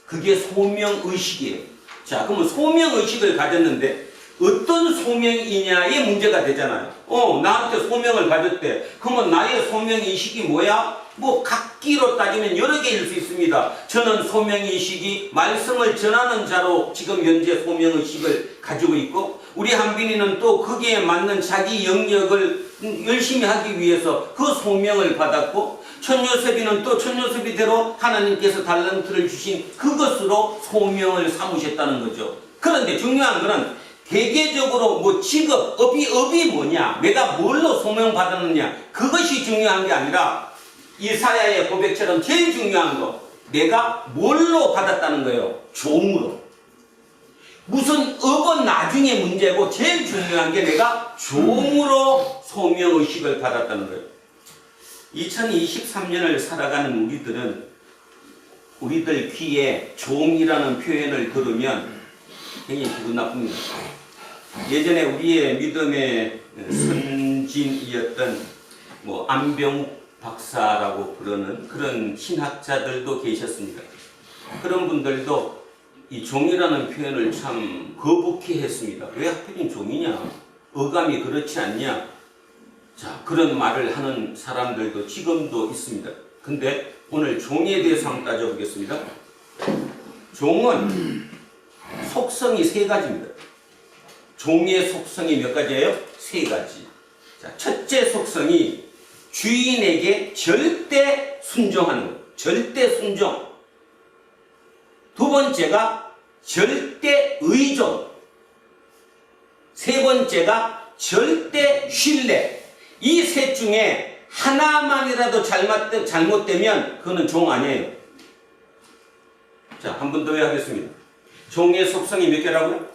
그게 소명의식이에요. 자, 그러면 소명의식을 가졌는데 어떤 소명이냐의 문제가 되잖아요. 나한테 소명을 가졌대. 그러면 나의 소명의식이 뭐야? 뭐 각기로 따지면 여러 개일 수 있습니다. 저는 소명의식이 말씀을 전하는 자로 지금 현재 소명의식을 가지고 있고 우리 한빈이는 또 거기에 맞는 자기 영역을 열심히 하기 위해서 그 소명을 받았고 천요셉이는 또 천요셉이대로 하나님께서 달란트를 주신 그것으로 소명을 삼으셨다는 거죠. 그런데 중요한 거는 개개적으로 뭐 직업, 업이 뭐냐, 내가 뭘로 소명받았느냐 그것이 중요한 게 아니라 이사야의 고백처럼 제일 중요한 거 내가 뭘로 받았다는 거예요. 종으로. 무슨 업은 나중에 문제고 제일 중요한 게 내가 종으로 소명의식을 받았다는 거예요. 2023년을 살아가는 우리들 귀에 종이라는 표현을 들으면 굉장히 기분 나쁩니다. 예전에 우리의 믿음의 선진이었던 뭐 안병욱 박사라고 부르는 그런 신학자들도 계셨습니다. 그런 분들도 이 종이라는 표현을 참 거북해 했습니다. 왜 하필이면 종이냐? 어감이 그렇지 않냐? 자, 그런 말을 하는 사람들도 지금도 있습니다. 근데 오늘 종에 대해서 한번 따져보겠습니다. 종은 속성이 세 가지입니다. 종의 속성이 몇 가지예요? 세 가지. 자, 첫째 속성이 주인에게 절대 순종하는 것. 절대 순종. 두 번째가 절대 의존. 세 번째가 절대 신뢰. 이 셋 중에 하나만이라도 잘못되면 그거는 종 아니에요. 자, 한 번 더 하겠습니다. 종의 속성이 몇 개라고요?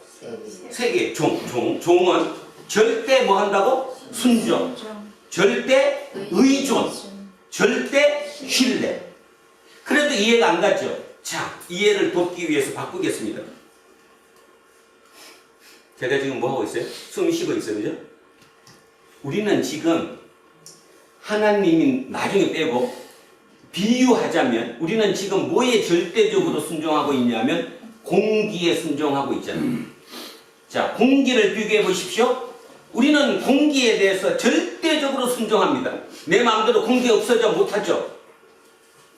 세 개. 종은 절대 뭐 한다고? 순종. 절대 의존. 절대 신뢰. 그래도 이해가 안 가죠? 자, 이해를 돕기 위해서 바꾸겠습니다. 제가 지금 뭐 하고 있어요? 숨 쉬고 있어요. 그죠? 우리는 지금 하나님이 나중에 빼고 비유하자면 우리는 지금 뭐에 절대적으로 순종하고 있냐면 공기에 순종하고 있잖아요. 자, 공기를 비교해 보십시오. 우리는 공기에 대해서 절대적으로 순종합니다. 내 마음대로 공기 없어져 못하죠.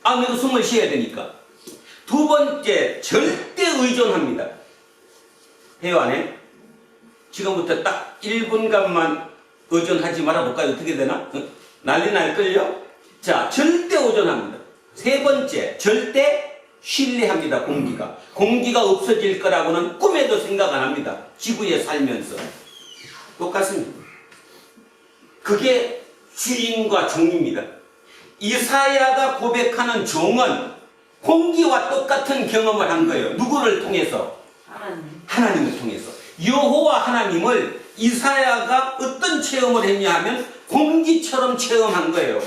아무래도 숨을 쉬어야 되니까. 두 번째, 절대 의존합니다. 해요, 안 해요? 지금부터 딱 1분간만 의존하지 말아볼까요? 어떻게 되나? 난리 날걸요? 자, 절대 의존합니다. 세 번째, 절대 신뢰합니다. 공기가 없어질 거라고는 꿈에도 생각 안 합니다. 지구에 살면서. 똑같습니다. 그게 주인과 종입니다. 이사야가 고백하는 종은 공기와 똑같은 경험을 한 거예요. 누구를 통해서? 하나님을 통해서. 여호와 하나님을 이사야가 어떤 체험을 했냐 하면 공기처럼 체험한 거예요.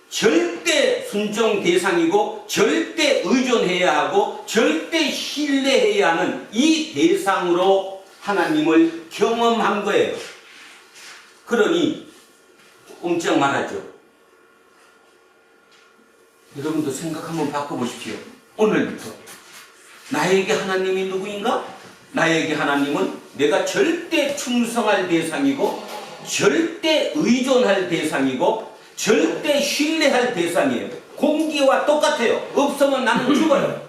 절대 순종 대상이고 절대 의존해야 하고 절대 신뢰해야 하는 이 대상으로 하나님을 경험한 거예요. 그러니 꼼짝 말하죠. 여러분도 생각 한번 바꿔보십시오. 오늘부터 나에게 하나님이 누구인가? 나에게 하나님은 내가 절대 충성할 대상이고 절대 의존할 대상이고 절대 신뢰할 대상이에요. 공기와 똑같아요. 없으면 나는 죽어요.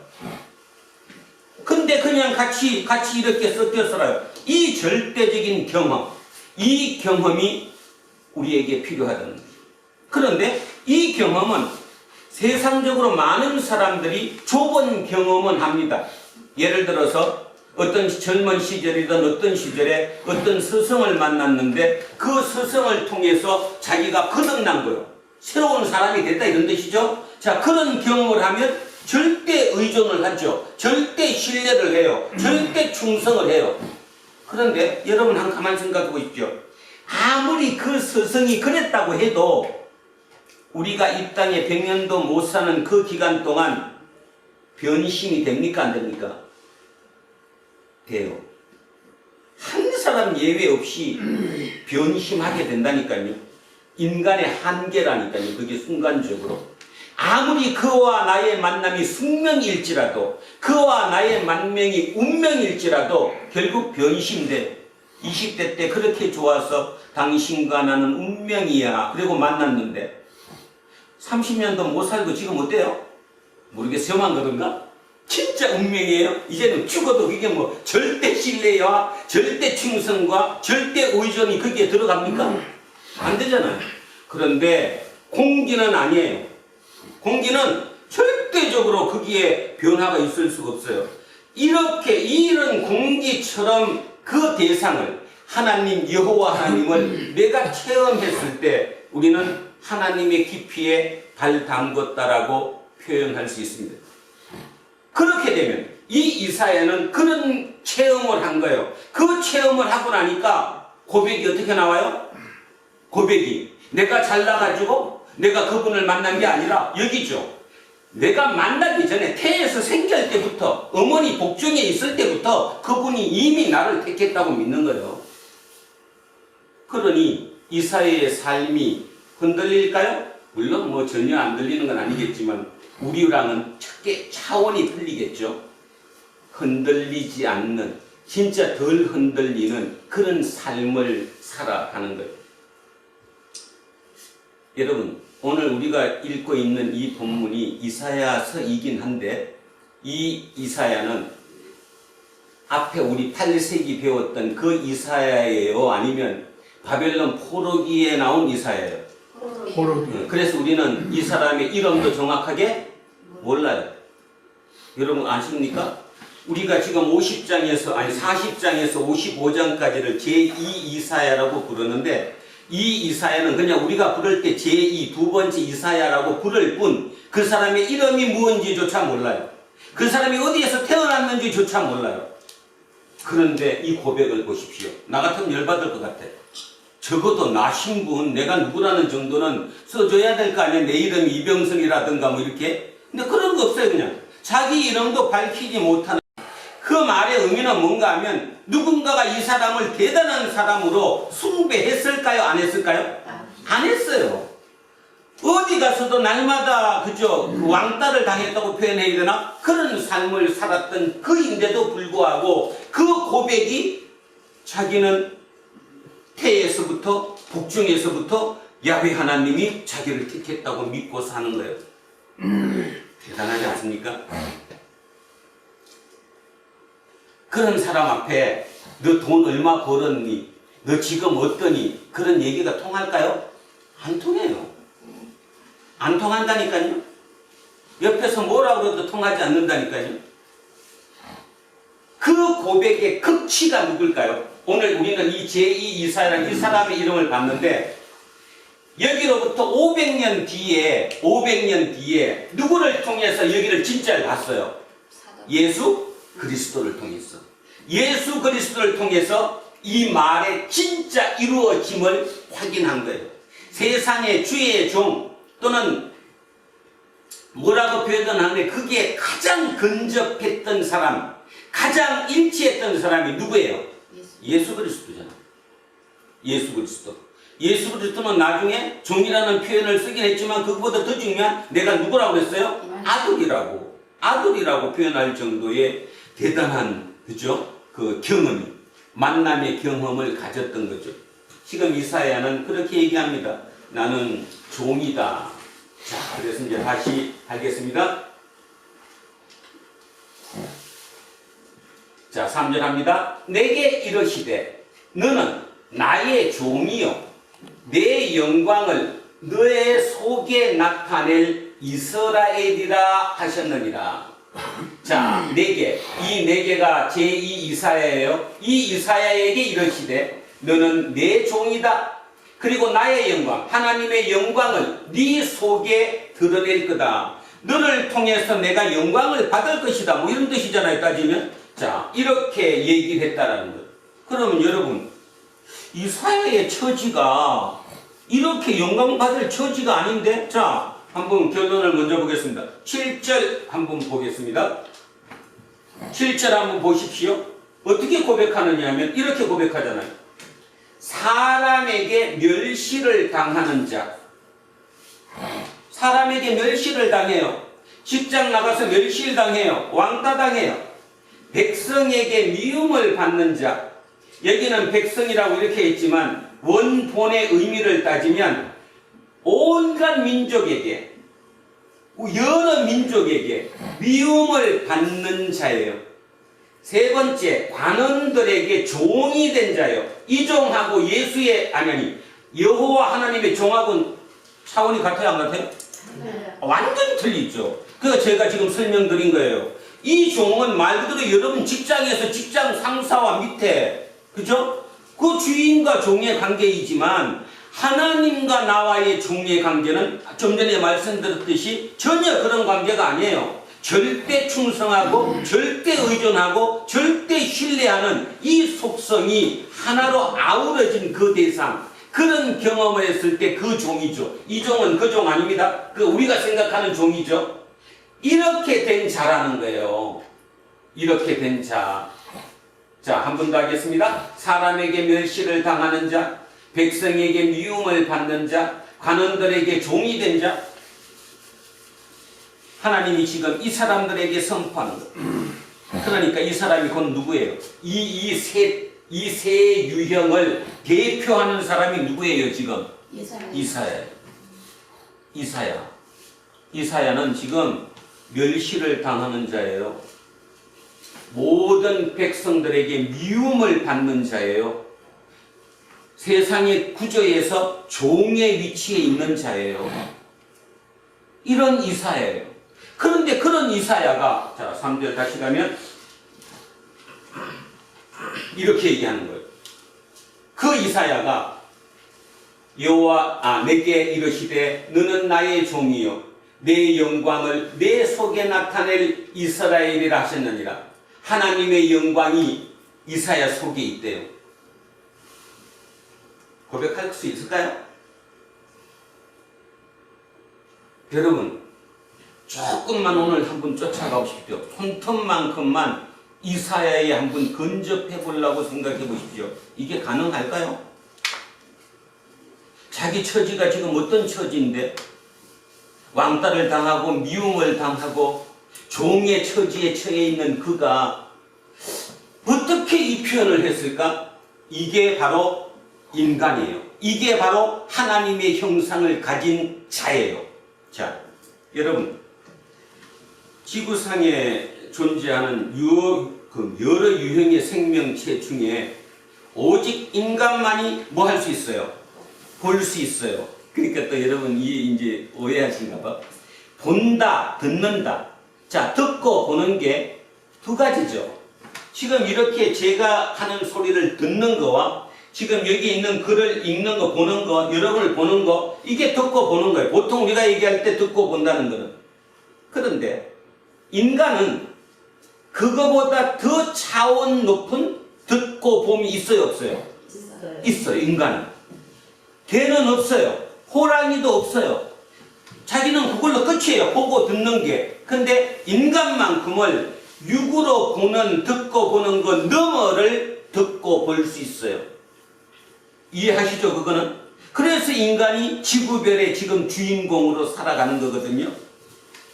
근데 그냥 같이 이렇게 섞여 살아요. 이 절대적인 경험, 이 경험이 우리에게 필요하다는 거예요. 그런데 이 경험은 세상적으로 많은 사람들이 좁은 경험은 합니다. 예를 들어서 어떤 젊은 시절이든 어떤 시절에 어떤 스승을 만났는데 그 스승을 통해서 자기가 거듭난 거예요. 새로운 사람이 됐다 이런 뜻이죠. 자, 그런 경험을 하면 절대 의존을 하죠. 절대 신뢰를 해요. 절대 충성을 해요. 그런데 여러분 한 가만 생각해 보십시오. 아무리 그 스승이 그랬다고 해도 우리가 이 땅에 100년도 못 사는 그 기간 동안 변심이 됩니까? 안 됩니까? 돼요. 한 사람 예외 없이 변심하게 된다니까요. 인간의 한계라니까요. 그게 순간적으로. 아무리 그와 나의 만남이 숙명일지라도 그와 나의 만명이 운명일지라도 결국 변심돼. 20대 때 그렇게 좋아서 당신과 나는 운명이야. 그리고 만났는데 30년도 못 살고 지금 어때요? 모르겠어요. 저만 그런가? 진짜 운명이에요. 이제는 죽어도 그게 뭐 절대 신뢰와 절대 충성과 절대 의존이 거기에 들어갑니까? 안 되잖아요. 그런데 공기는 아니에요. 공기는 절대적으로 거기에 변화가 있을 수가 없어요. 이런 공기처럼 그 대상을 하나님 여호와 하나님을 내가 체험했을 때 우리는 하나님의 깊이에 발 담궜다라고 표현할 수 있습니다. 그렇게 되면 이 이사야는 그런 체험을 한 거예요. 그 체험을 하고 나니까 고백이 어떻게 나와요? 고백이 내가 잘나가지고 내가 그분을 만난 게 아니라 여기죠. 내가 만나기 전에 태에서 생길 때부터 어머니 복중에 있을 때부터 그분이 이미 나를 택했다고 믿는 거예요. 그러니 이사야의 삶이 흔들릴까요? 물론 뭐 전혀 안 들리는 건 아니겠지만 우리랑은 차원이 틀리겠죠. 흔들리지 않는, 진짜 덜 흔들리는 그런 삶을 살아가는 거예요. 여러분, 오늘 우리가 읽고 있는 이 본문이 이사야서이긴 한데, 이 이사야는 앞에 우리 8세기 배웠던 그 이사야예요? 아니면 바벨론 포로기에 나온 이사야예요? 포로기. 그래서 우리는 이 사람의 이름도 정확하게 몰라요. 여러분 아십니까? 우리가 지금 40장에서 55장까지를 제2 이사야라고 부르는데, 이 이사야는 그냥 우리가 부를 때 제2 두 번째 이사야라고 부를 뿐 그 사람의 이름이 무엇인지조차 몰라요. 그 사람이 어디에서 태어났는지조차 몰라요. 그런데 이 고백을 보십시오. 나 같으면 열받을 것 같아. 적어도 나 신분, 내가 누구라는 정도는 써줘야 될 거 아니야. 내 이름이 이병성이라든가 뭐 이렇게. 근데 그런 거 없어요. 그냥 자기 이름도 밝히지 못하는. 그 말의 의미는 뭔가 하면 누군가가 이 사람을 대단한 사람으로 숭배했을까요? 안 했을까요? 안 했어요. 어디 가서도 날마다 그저 왕따를 당했다고 표현해야 되나? 그런 삶을 살았던 그인데도 불구하고 그 고백이 자기는 태에서부터 북중에서부터 야훼 하나님이 자기를 택했다고 믿고 사는 거예요. 대단하지 않습니까? 그런 사람 앞에 너 돈 얼마 벌었니? 너 지금 어떠니? 그런 얘기가 통할까요? 안 통해요. 안 통한다니까요. 옆에서 뭐라고 해도 통하지 않는다니까요. 그 고백의 극치가 누굴까요? 오늘 우리는 이 제2 이사야라는 이 사람의 이름을 봤는데, 여기로부터 500년 뒤에 누구를 통해서 여기를 진짜를 봤어요? 예수 그리스도를 통해서. 예수 그리스도를 통해서 이 말의 진짜 이루어짐을 확인한 거예요. 세상의 주의 종 또는 뭐라고 표현하는데 그게 가장 근접했던 사람, 가장 일치했던 사람이 누구예요? 예수 그리스도잖아. 예수 그리스도. 예수 그리스도는 나중에 종이라는 표현을 쓰긴 했지만 그것보다 더 중요한 내가 누구라고 했어요? 아들이라고 표현할 정도의 대단한, 그죠? 그 경험이, 만남의 경험을 가졌던 거죠. 지금 이사야는 그렇게 얘기합니다. 나는 종이다. 자, 그래서 이제 다시 하겠습니다. 자, 3절 합니다. 내게 이르시되 너는 나의 종이요 내 영광을 너의 속에 나타낼 이스라엘이라 하셨느니라. 자, 내게, 이 내게가 제2 이사야예요. 이 이사야에게 이르시되 너는 내 종이다. 그리고 나의 영광, 하나님의 영광을 네 속에 드러낼 거다. 너를 통해서 내가 영광을 받을 것이다. 뭐 이런 뜻이잖아요, 따지면. 자, 이렇게 얘기를 했다라는 거예요. 그러면 여러분, 이사야의 처지가 이렇게 영광 받을 처지가 아닌데, 자, 한번 결론을 먼저 보겠습니다. 7절 한번 보겠습니다. 7절 한번 보십시오. 어떻게 고백하느냐 하면 이렇게 고백하잖아요. 사람에게 멸시를 당하는 자. 사람에게 멸시를 당해요. 직장 나가서 멸시를 당해요. 왕따 당해요. 백성에게 미움을 받는 자. 여기는 백성이라고 이렇게 했지만 원본의 의미를 따지면 온갖 민족에게, 여러 민족에게 미움을 받는 자예요. 세 번째, 관원들에게 종이 된 자예요. 이 종하고 예수의, 아니 여호와 하나님의 종하고는 차원이 같아요, 안 같아요? 네. 완전 틀리죠. 그래서 제가 지금 설명드린 거예요. 이 종은 말 그대로 여러분 직장에서 직장 상사와 밑에, 그죠? 그 주인과 종의 관계이지만 하나님과 나와의 종의 관계는 좀 전에 말씀드렸듯이 전혀 그런 관계가 아니에요. 절대 충성하고 절대 의존하고 절대 신뢰하는 이 속성이 하나로 아우러진 그 대상, 그런 경험을 했을 때 그 종이죠. 이 종은 그 종 아닙니다. 그 우리가 생각하는 종이죠. 이렇게 된 자라는 거예요. 이렇게 된 자. 자, 한 번 더 하겠습니다. 사람에게 멸시를 당하는 자, 백성에게 미움을 받는 자, 관원들에게 종이 된 자. 하나님이 지금 이 사람들에게 선포하는 거예요. 그러니까 이 사람이 곧 누구예요? 이 세 유형을 대표하는 사람이 누구예요 지금? 이사야는 지금 멸시를 당하는 자예요. 모든 백성들에게 미움을 받는 자예요. 세상의 구조에서 종의 위치에 있는 자예요. 이런 이사야예요. 그런데 그런 이사야가, 자 3절 다시 가면 이렇게 얘기하는 거예요. 그 이사야가 내게 이르시되 너는 나의 종이요 내 영광을 내 속에 나타낼 이스라엘이라 하셨느니라. 하나님의 영광이 이사야 속에 있대요. 고백할 수 있을까요? 여러분 조금만 오늘 한번 쫓아가 보십시오. 손톱만큼만 이사야에 한번 근접해 보려고 생각해 보십시오. 이게 가능할까요? 자기 처지가 지금 어떤 처지인데 왕따를 당하고 미움을 당하고 종의 처지에 처해 있는 그가 어떻게 이 표현을 했을까? 이게 바로 인간이에요. 이게 바로 하나님의 형상을 가진 자예요. 자, 여러분 지구상에 존재하는 여러 유형의 생명체 중에 오직 인간만이 뭐 할 수 있어요? 볼 수 있어요. 그러니까 또 여러분 이제 오해하신가 봐. 본다, 듣는다. 자, 듣고 보는 게 두 가지죠. 지금 이렇게 제가 하는 소리를 듣는 거와 지금 여기 있는 글을 읽는 거, 보는 거, 여러분을 보는 거, 이게 듣고 보는 거예요. 보통 우리가 얘기할 때 듣고 본다는 거는. 그런데 인간은 그거보다 더 차원 높은 듣고 봄이 있어요, 없어요? 있어요, 인간은. 개는 없어요. 호랑이도 없어요. 자기는 그걸로 끝이에요. 보고 듣는 게. 근데 인간만큼을 육으로 보는, 듣고 보는 것 너머를 듣고 볼 수 있어요. 이해하시죠, 그거는? 그래서 인간이 지구별의 지금 주인공으로 살아가는 거거든요.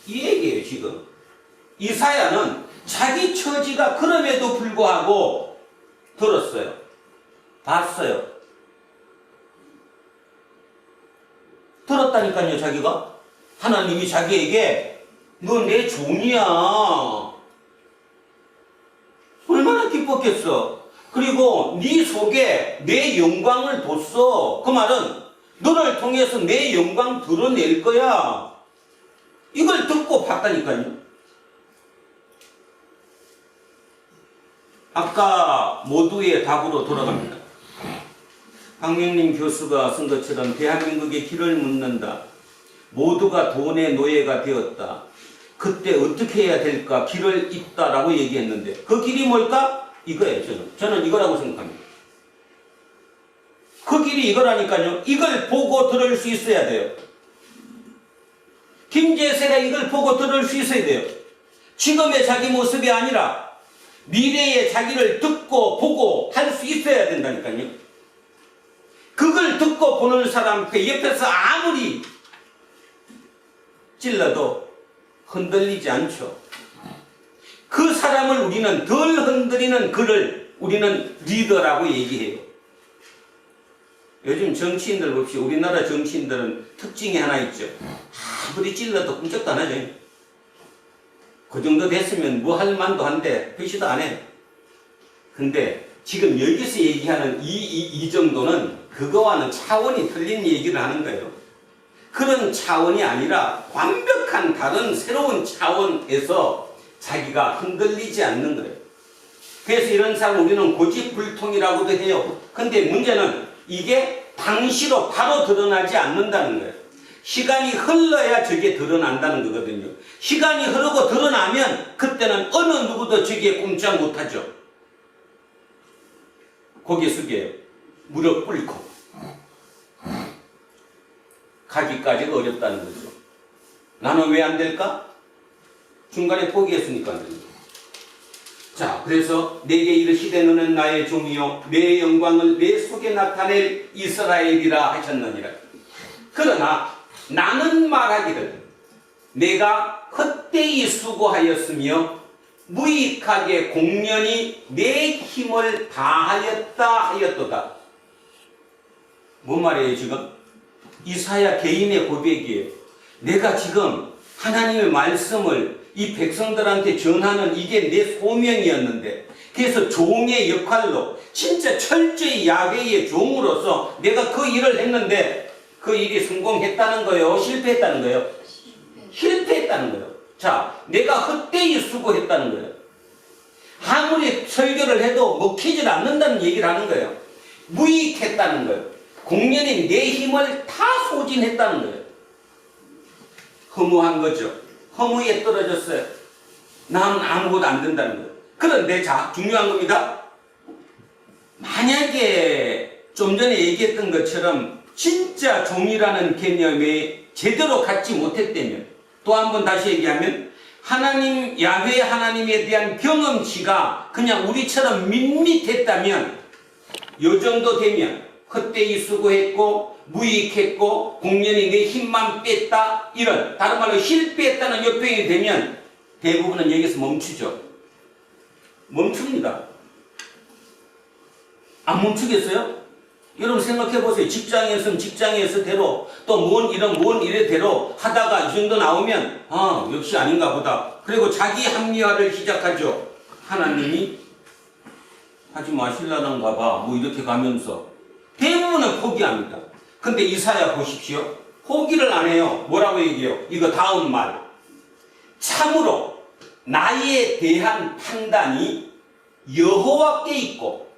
이 얘기예요, 지금. 이사야는 자기 처지가 그럼에도 불구하고 들었어요. 봤어요. 들었다니까요, 자기가. 하나님이 자기에게 너 내 종이야. 얼마나 기뻤겠어. 그리고 네 속에 내 영광을 뒀어. 그 말은 너를 통해서 내 영광 드러낼 거야. 이걸 듣고 봤다니까요. 아까 모두의 답으로 돌아갑니다. 박명림 교수가 쓴 것처럼 대한민국의 길을 묻는다. 모두가 돈의 노예가 되었다. 그때 어떻게 해야 될까? 길을 잇다라고 얘기했는데 그 길이 뭘까? 이거예요. 저는 이거라고 생각합니다. 그 길이 이거라니까요. 이걸 보고 들을 수 있어야 돼요. 김재세가 이걸 보고 들을 수 있어야 돼요. 지금의 자기 모습이 아니라 미래의 자기를 듣고 보고 할 수 있어야 된다니까요. 그걸 듣고 보는 사람 그 옆에서 아무리 찔러도 흔들리지 않죠. 그 사람을 우리는 덜 흔들리는 그를 우리는 리더라고 얘기해요. 요즘 정치인들 봅시다. 우리나라 정치인들은 특징이 하나 있죠. 아무리 찔러도 끔찍도 안 하죠. 그 정도 됐으면 뭐 할 만도 한데 표시도 안 해. 근데 지금 여기서 얘기하는 이 정도는 그거와는 차원이 틀린 얘기를 하는 거예요. 그런 차원이 아니라 완벽한 다른 새로운 차원에서 자기가 흔들리지 않는 거예요. 그래서 이런 사람 우리는 고집불통이라고도 해요. 근데 문제는 이게 당시로 바로 드러나지 않는다는 거예요. 시간이 흘러야 저게 드러난다는 거거든요. 시간이 흐르고 드러나면 그때는 어느 누구도 저기에 꼼짝 못하죠. 고개 숙여요. 무릎 꿇고. 가기까지가 어렵다는 거죠. 나는 왜 안 될까? 중간에 포기했으니까 안 됩니다. 자, 그래서 내게 이르시되 너는 나의 종이요 내 영광을 내 속에 나타낼 이스라엘이라 하셨느니라. 그러나 나는 말하기를 내가 헛되이 수고하였으며 무익하게 공연히 내 힘을 다하였다 하였도다. 뭔 말이에요 지금? 이사야 개인의 고백이에요. 내가 지금 하나님의 말씀을 이 백성들한테 전하는 이게 내 소명이었는데, 그래서 종의 역할로 진짜 철저히 야훼의 종으로서 내가 그 일을 했는데 그 일이 성공했다는 거예요? 실패했다는 거예요? 실패했다는 거예요. 자, 내가 헛되이 수고했다는 거예요. 아무리 설교를 해도 먹히질 않는다는 얘기를 하는 거예요. 무익했다는 거예요. 공연히 내 힘을 다 소진했다는 거예요. 허무한 거죠. 허무에 떨어졌어요. 남은 아무것도 안 된다는 거예요. 그런데 자, 중요한 겁니다. 만약에 좀 전에 얘기했던 것처럼 진짜 종이라는 개념에 제대로 갖지 못했다면, 또 한 번 다시 얘기하면 하나님, 야훼 하나님에 대한 경험치가 그냥 우리처럼 밋밋했다면, 요 정도 되면 헛되이 수고했고 무익했고 공연히 내 힘만 뺐다, 이런 다른 말로 실패했다는 역병이 되면 대부분은 여기서 멈추죠. 멈춥니다. 안 멈추겠어요? 여러분 생각해 보세요. 직장에서는 직장에서대로, 또 뭔 일에대로 하다가 이 정도 나오면 역시 아닌가 보다. 그리고 자기 합리화를 시작하죠. 하나님이 하지 마실라는가 봐, 뭐 이렇게 가면서 대부분은 포기합니다. 근데 이사야 보십시오. 포기를 안 해요. 뭐라고 얘기해요? 이거 다음 말. 참으로 나에 대한 판단이 여호와께 있고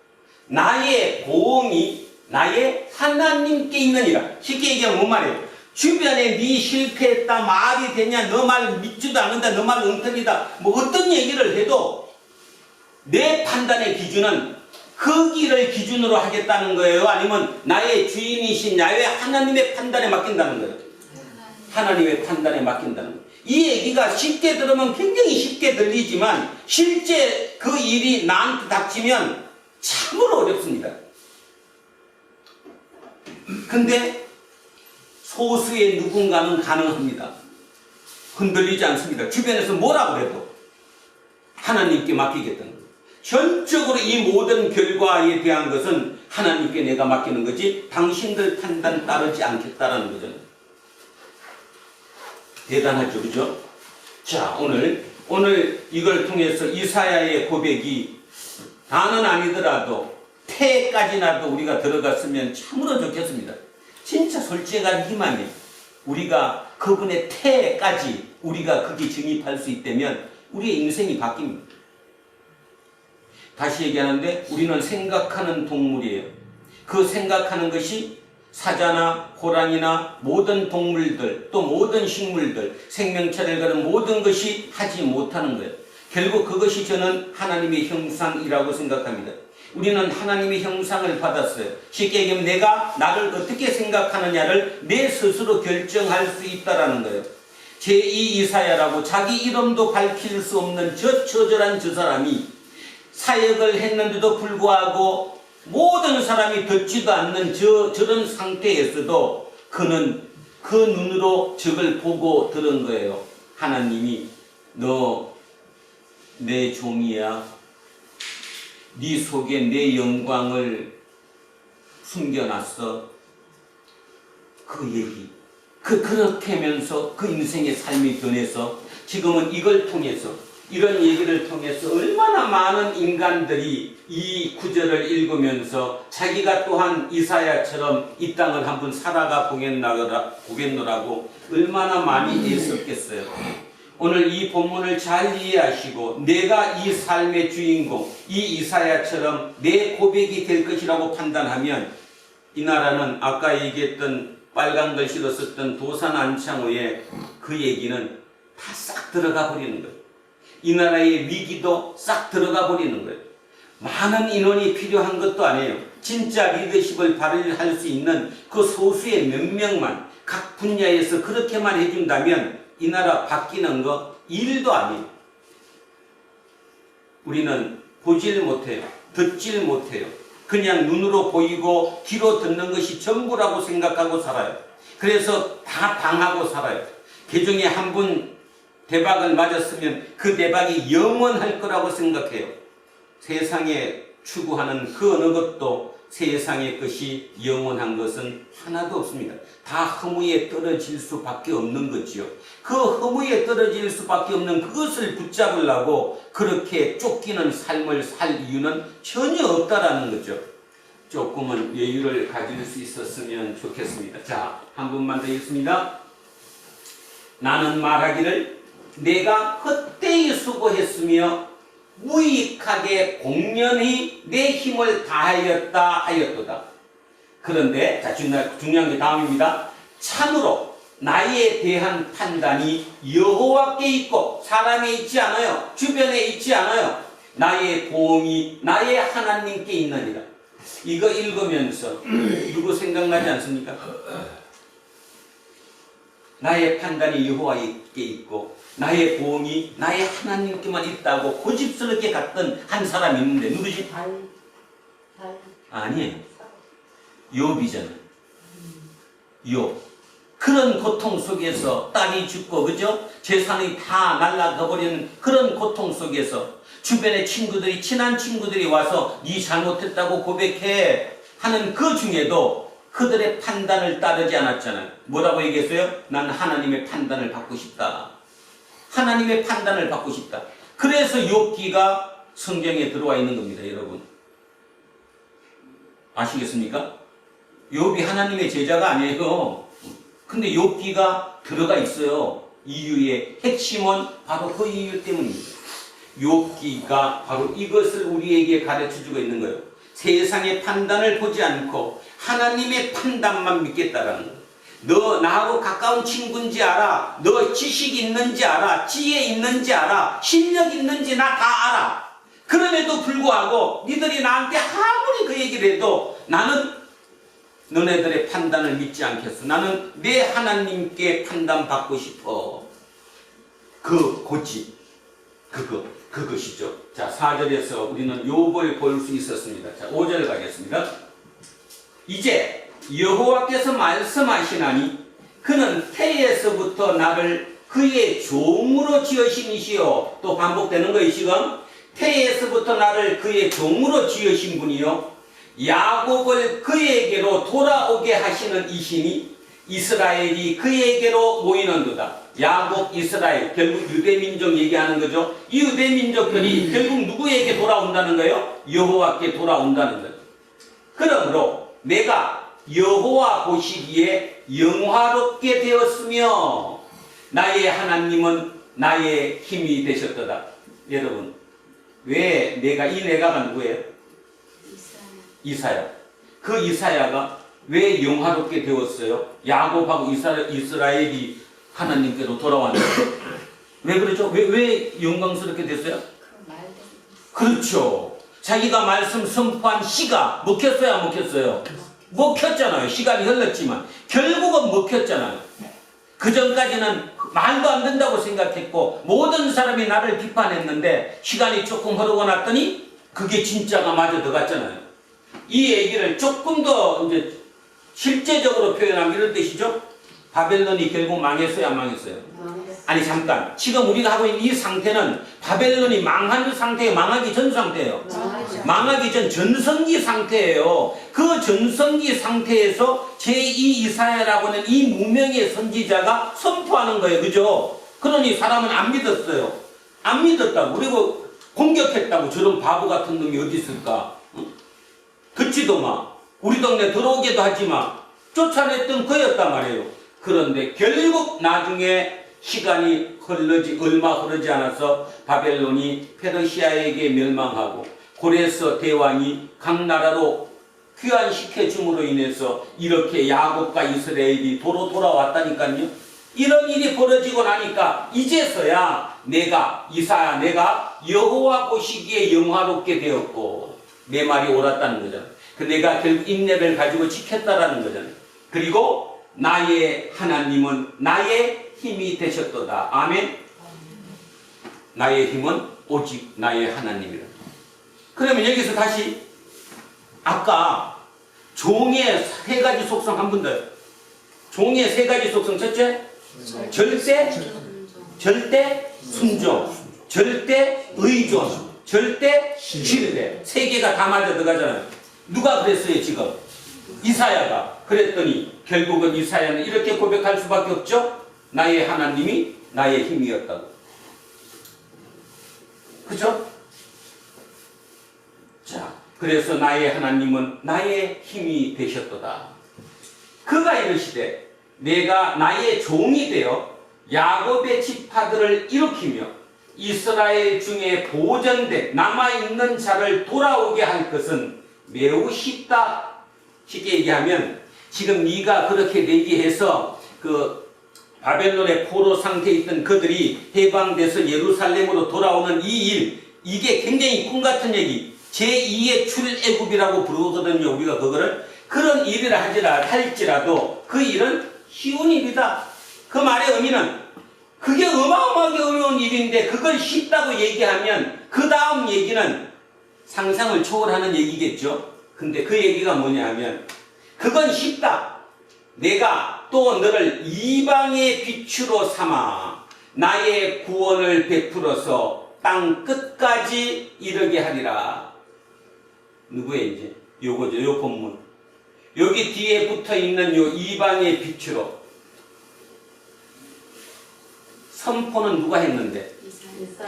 나의 보응이 나의 하나님께 있느니라. 쉽게 얘기하면 뭔 말이에요? 주변에 네 실패했다, 말이 되냐, 너 말 믿지도 않는다, 너 말 엉터리다, 뭐 어떤 얘기를 해도 내 판단의 기준은 그 길을 기준으로 하겠다는 거예요? 아니면 나의 주인이신 야훼 하나님의 판단에 맡긴다는 거예요? 하나님의 판단에 맡긴다는 거예요. 이 얘기가 쉽게 들으면 굉장히 쉽게 들리지만 실제 그 일이 나한테 닥치면 참으로 어렵습니다. 근데 소수의 누군가는 가능합니다. 흔들리지 않습니다. 주변에서 뭐라고 해도 하나님께 맡기겠다는 거예요. 전적으로 이 모든 결과에 대한 것은 하나님께 내가 맡기는 거지 당신들 판단 따르지 않겠다라는 거죠. 대단하죠, 그죠? 자, 오늘 이걸 통해서 이사야의 고백이 다는 아니더라도 태까지나도 우리가 들어갔으면 참으로 좋겠습니다. 진짜 솔직한 희망이 우리가 그분의 태까지 우리가 거기 진입할 수 있다면 우리의 인생이 바뀝니다. 다시 얘기하는데 우리는 생각하는 동물이에요. 그 생각하는 것이 사자나 호랑이나 모든 동물들, 또 모든 식물들, 생명체를 가는 모든 것이 하지 못하는 거예요. 결국 그것이 저는 하나님의 형상이라고 생각합니다. 우리는 하나님의 형상을 받았어요. 쉽게 얘기하면 내가 나를 어떻게 생각하느냐를 내 스스로 결정할 수 있다는 거예요. 제2 이사야라고 자기 이름도 밝힐 수 없는 저 처절한 저 사람이 사역을 했는데도 불구하고 모든 사람이 듣지도 않는 저런 상태에서도 그는 그 눈으로 저걸 보고 들은 거예요. 하나님이 너 내 종이야. 네 속에 내 영광을 숨겨놨어. 그 얘기. 그렇게 하면서 그 인생의 삶이 변해서 지금은 이걸 통해서 이런 얘기를 통해서 얼마나 많은 인간들이 이 구절을 읽으면서 자기가 또한 이사야처럼 이 땅을 한번 살아가 보겠노라고 얼마나 많이 애썼겠어요. 오늘 이 본문을 잘 이해하시고 내가 이 삶의 주인공, 이 이사야처럼 내 고백이 될 것이라고 판단하면 이 나라는 아까 얘기했던 빨간 글씨로 썼던 도산 안창호의 그 얘기는 다 싹 들어가 버리는 거예요. 이 나라의 위기도 싹 들어가 버리는 거예요. 많은 인원이 필요한 것도 아니에요. 진짜 리더십을 발휘할 수 있는 그 소수의 몇 명만 각 분야에서 그렇게만 해준다면 이 나라 바뀌는 거 일도 아니에요. 우리는 보질 못해요. 듣질 못해요. 그냥 눈으로 보이고 귀로 듣는 것이 전부라고 생각하고 살아요. 그래서 다 당하고 살아요. 개중에 한 분 대박을 맞았으면 그 대박이 영원할 거라고 생각해요. 세상에 추구하는 그 어느 것도 세상의 것이 영원한 것은 하나도 없습니다. 다 허무에 떨어질 수밖에 없는 거지요. 그 허무에 떨어질 수밖에 없는 그것을 붙잡으려고 그렇게 쫓기는 삶을 살 이유는 전혀 없다라는 거죠. 조금은 여유를 가질 수 있었으면 좋겠습니다. 자, 한 번만 더 읽습니다. 나는 말하기를 내가 헛되이 수고했으며 무익하게 공연히 내 힘을 다하였다 하였도다. 그런데 자, 중요한 게 다음입니다. 참으로 나에 대한 판단이 여호와께 있고 사람에 있지 않아요. 주변에 있지 않아요. 나의 도움이 나의 하나님께 있느니라. 이거 읽으면서 누구 생각나지 않습니까? 나의 판단이 여호와께 있고 나의 도움이 나의 하나님께만 있다고 고집스럽게 갔던 한 사람이 있는데 누구지? 아니에요. 욥이잖아요. 욥. 그런 고통 속에서 딸이 죽고 그죠? 재산이 다 날아가버리는 그런 고통 속에서 주변의 친구들이 친한 친구들이 와서 네 잘못했다고 고백해 하는 그 중에도 그들의 판단을 따르지 않았잖아요. 뭐라고 얘기했어요? 난 하나님의 판단을 받고 싶다. 하나님의 판단을 받고 싶다. 그래서 욥기가 성경에 들어와 있는 겁니다, 여러분. 아시겠습니까? 욥이 하나님의 제자가 아니에요. 근데 욥기가 들어가 있어요. 이유의 핵심은 바로 그 이유 때문입니다. 욥기가 바로 이것을 우리에게 가르쳐주고 있는 거예요. 세상의 판단을 보지 않고 하나님의 판단만 믿겠다라는 거예요. 너 나하고 가까운 친구인지 알아. 너 지식 있는지 알아. 지혜 있는지 알아. 실력 있는지 나 다 알아. 그럼에도 불구하고 니들이 나한테 아무리 그 얘기를 해도 나는 너네들의 판단을 믿지 않겠어. 나는 내 하나님께 판단받고 싶어. 그 고집, 그것이죠. 자, 4절에서 우리는 욥을 볼 수 있었습니다. 자, 5절 가겠습니다. 이제 여호와께서 말씀하시나니 그는 태에서부터 나를 그의 종으로 지으신 이시요. 또 반복되는 거예요, 지금. 태에서부터 나를 그의 종으로 지으신 분이요. 야곱을 그에게로 돌아오게 하시는 이시니 이스라엘이 그에게로 모이는도다. 야곱, 이스라엘, 결국 유대민족 얘기하는 거죠. 이 유대민족들이 결국 누구에게 돌아온다는 거예요? 여호와께 돌아온다는 거예요. 그러므로 내가 여호와 보시기에 영화롭게 되었으며 나의 하나님은 나의 힘이 되셨도다. 여러분, 왜 이 내가가 누구예요? 이사야. 그 이사야가 왜 영화롭게 되었어요? 야곱하고 이스라엘이 하나님께로 돌아왔는데 왜 그러죠? 왜 영광스럽게 됐어요? 그렇죠. 자기가 말씀 선포한 씨가 먹혔어요, 안 먹혔어요? 먹혔잖아요. 시간이 흘렀지만 결국은 먹혔잖아요. 그 전까지는 말도 안 된다고 생각했고 모든 사람이 나를 비판했는데 시간이 조금 흐르고 났더니 그게 진짜가 마저 들어갔잖아요. 이 얘기를 조금 더 이제 실제적으로 표현하면 이런 뜻이죠. 바벨론이 결국 망했어요, 안 망했어요? 아니 잠깐, 지금 우리가 하고 있는 이 상태는 바벨론이 망한 상태예요, 망하기 전 상태예요? 망하기 전 전성기 상태예요. 그 전성기 상태에서 제2 이사야라고 하는 이 무명의 선지자가 선포하는 거예요, 그죠? 그러니 사람은 안 믿었어요. 안 믿었다고. 그리고 공격했다고. 저런 바보 같은 놈이 어디 있을까? 듣지도 마. 우리 동네 들어오기도 하지 마. 쫓아냈던 그였단 말이에요. 그런데 결국 나중에 시간이 얼마 흐르지 않아서 바벨론이 페르시아에게 멸망하고 고레스 대왕이 각 나라로 귀환시켜 줌으로 인해서 이렇게 야곱과 이스라엘이 도로 돌아왔다니까요. 이런 일이 벌어지고 나니까 이제서야 내가 여호와 보시기에 영화롭게 되었고 내 말이 옳았다는 거잖아요. 그 내가 결국 인내를 가지고 지켰다라는 거잖아요. 그리고 나의 하나님은 나의 힘이 되셨도다. 아멘. 나의 힘은 오직 나의 하나님이라. 그러면 여기서 다시 아까 종의 세 가지 속성 한 번 더요. 종의 세 가지 속성. 첫째, 절세, 절대 순종, 절대 의존, 절대 신뢰. 세 개가 다 맞아 들어가잖아요. 누가 그랬어요 지금? 이사야가. 그랬더니 결국은 이사야는 이렇게 고백할 수밖에 없죠. 나의 하나님이 나의 힘이었다고. 그죠? 자, 그래서 나의 하나님은 나의 힘이 되셨도다. 그가 이르시되 내가 나의 종이 되어 야곱의 지파들을 일으키며 이스라엘 중에 보존된 남아있는 자를 돌아오게 할 것은 매우 쉽다. 쉽게 얘기하면 지금 네가 그렇게 내기해서 그 바벨론의 포로 상태에 있던 그들이 해방돼서 예루살렘으로 돌아오는 이 일, 이게 굉장히 꿈같은 얘기, 제2의 출애굽이라고 부르거든요. 우리가 그거를. 그런 일을 할지라도 그 일은 쉬운 일이다. 그 말의 의미는 그게 어마어마하게 어려운 일인데 그걸 쉽다고 얘기하면 그 다음 얘기는 상상을 초월하는 얘기겠죠. 근데 그 얘기가 뭐냐 하면 그건 쉽다. 내가 또 너를 이방의 빛으로 삼아 나의 구원을 베풀어서 땅 끝까지 이르게 하리라. 누구의 이제? 요거죠. 요 본문. 여기 뒤에 붙어 있는 요 이방의 빛으로. 선포는 누가 했는데?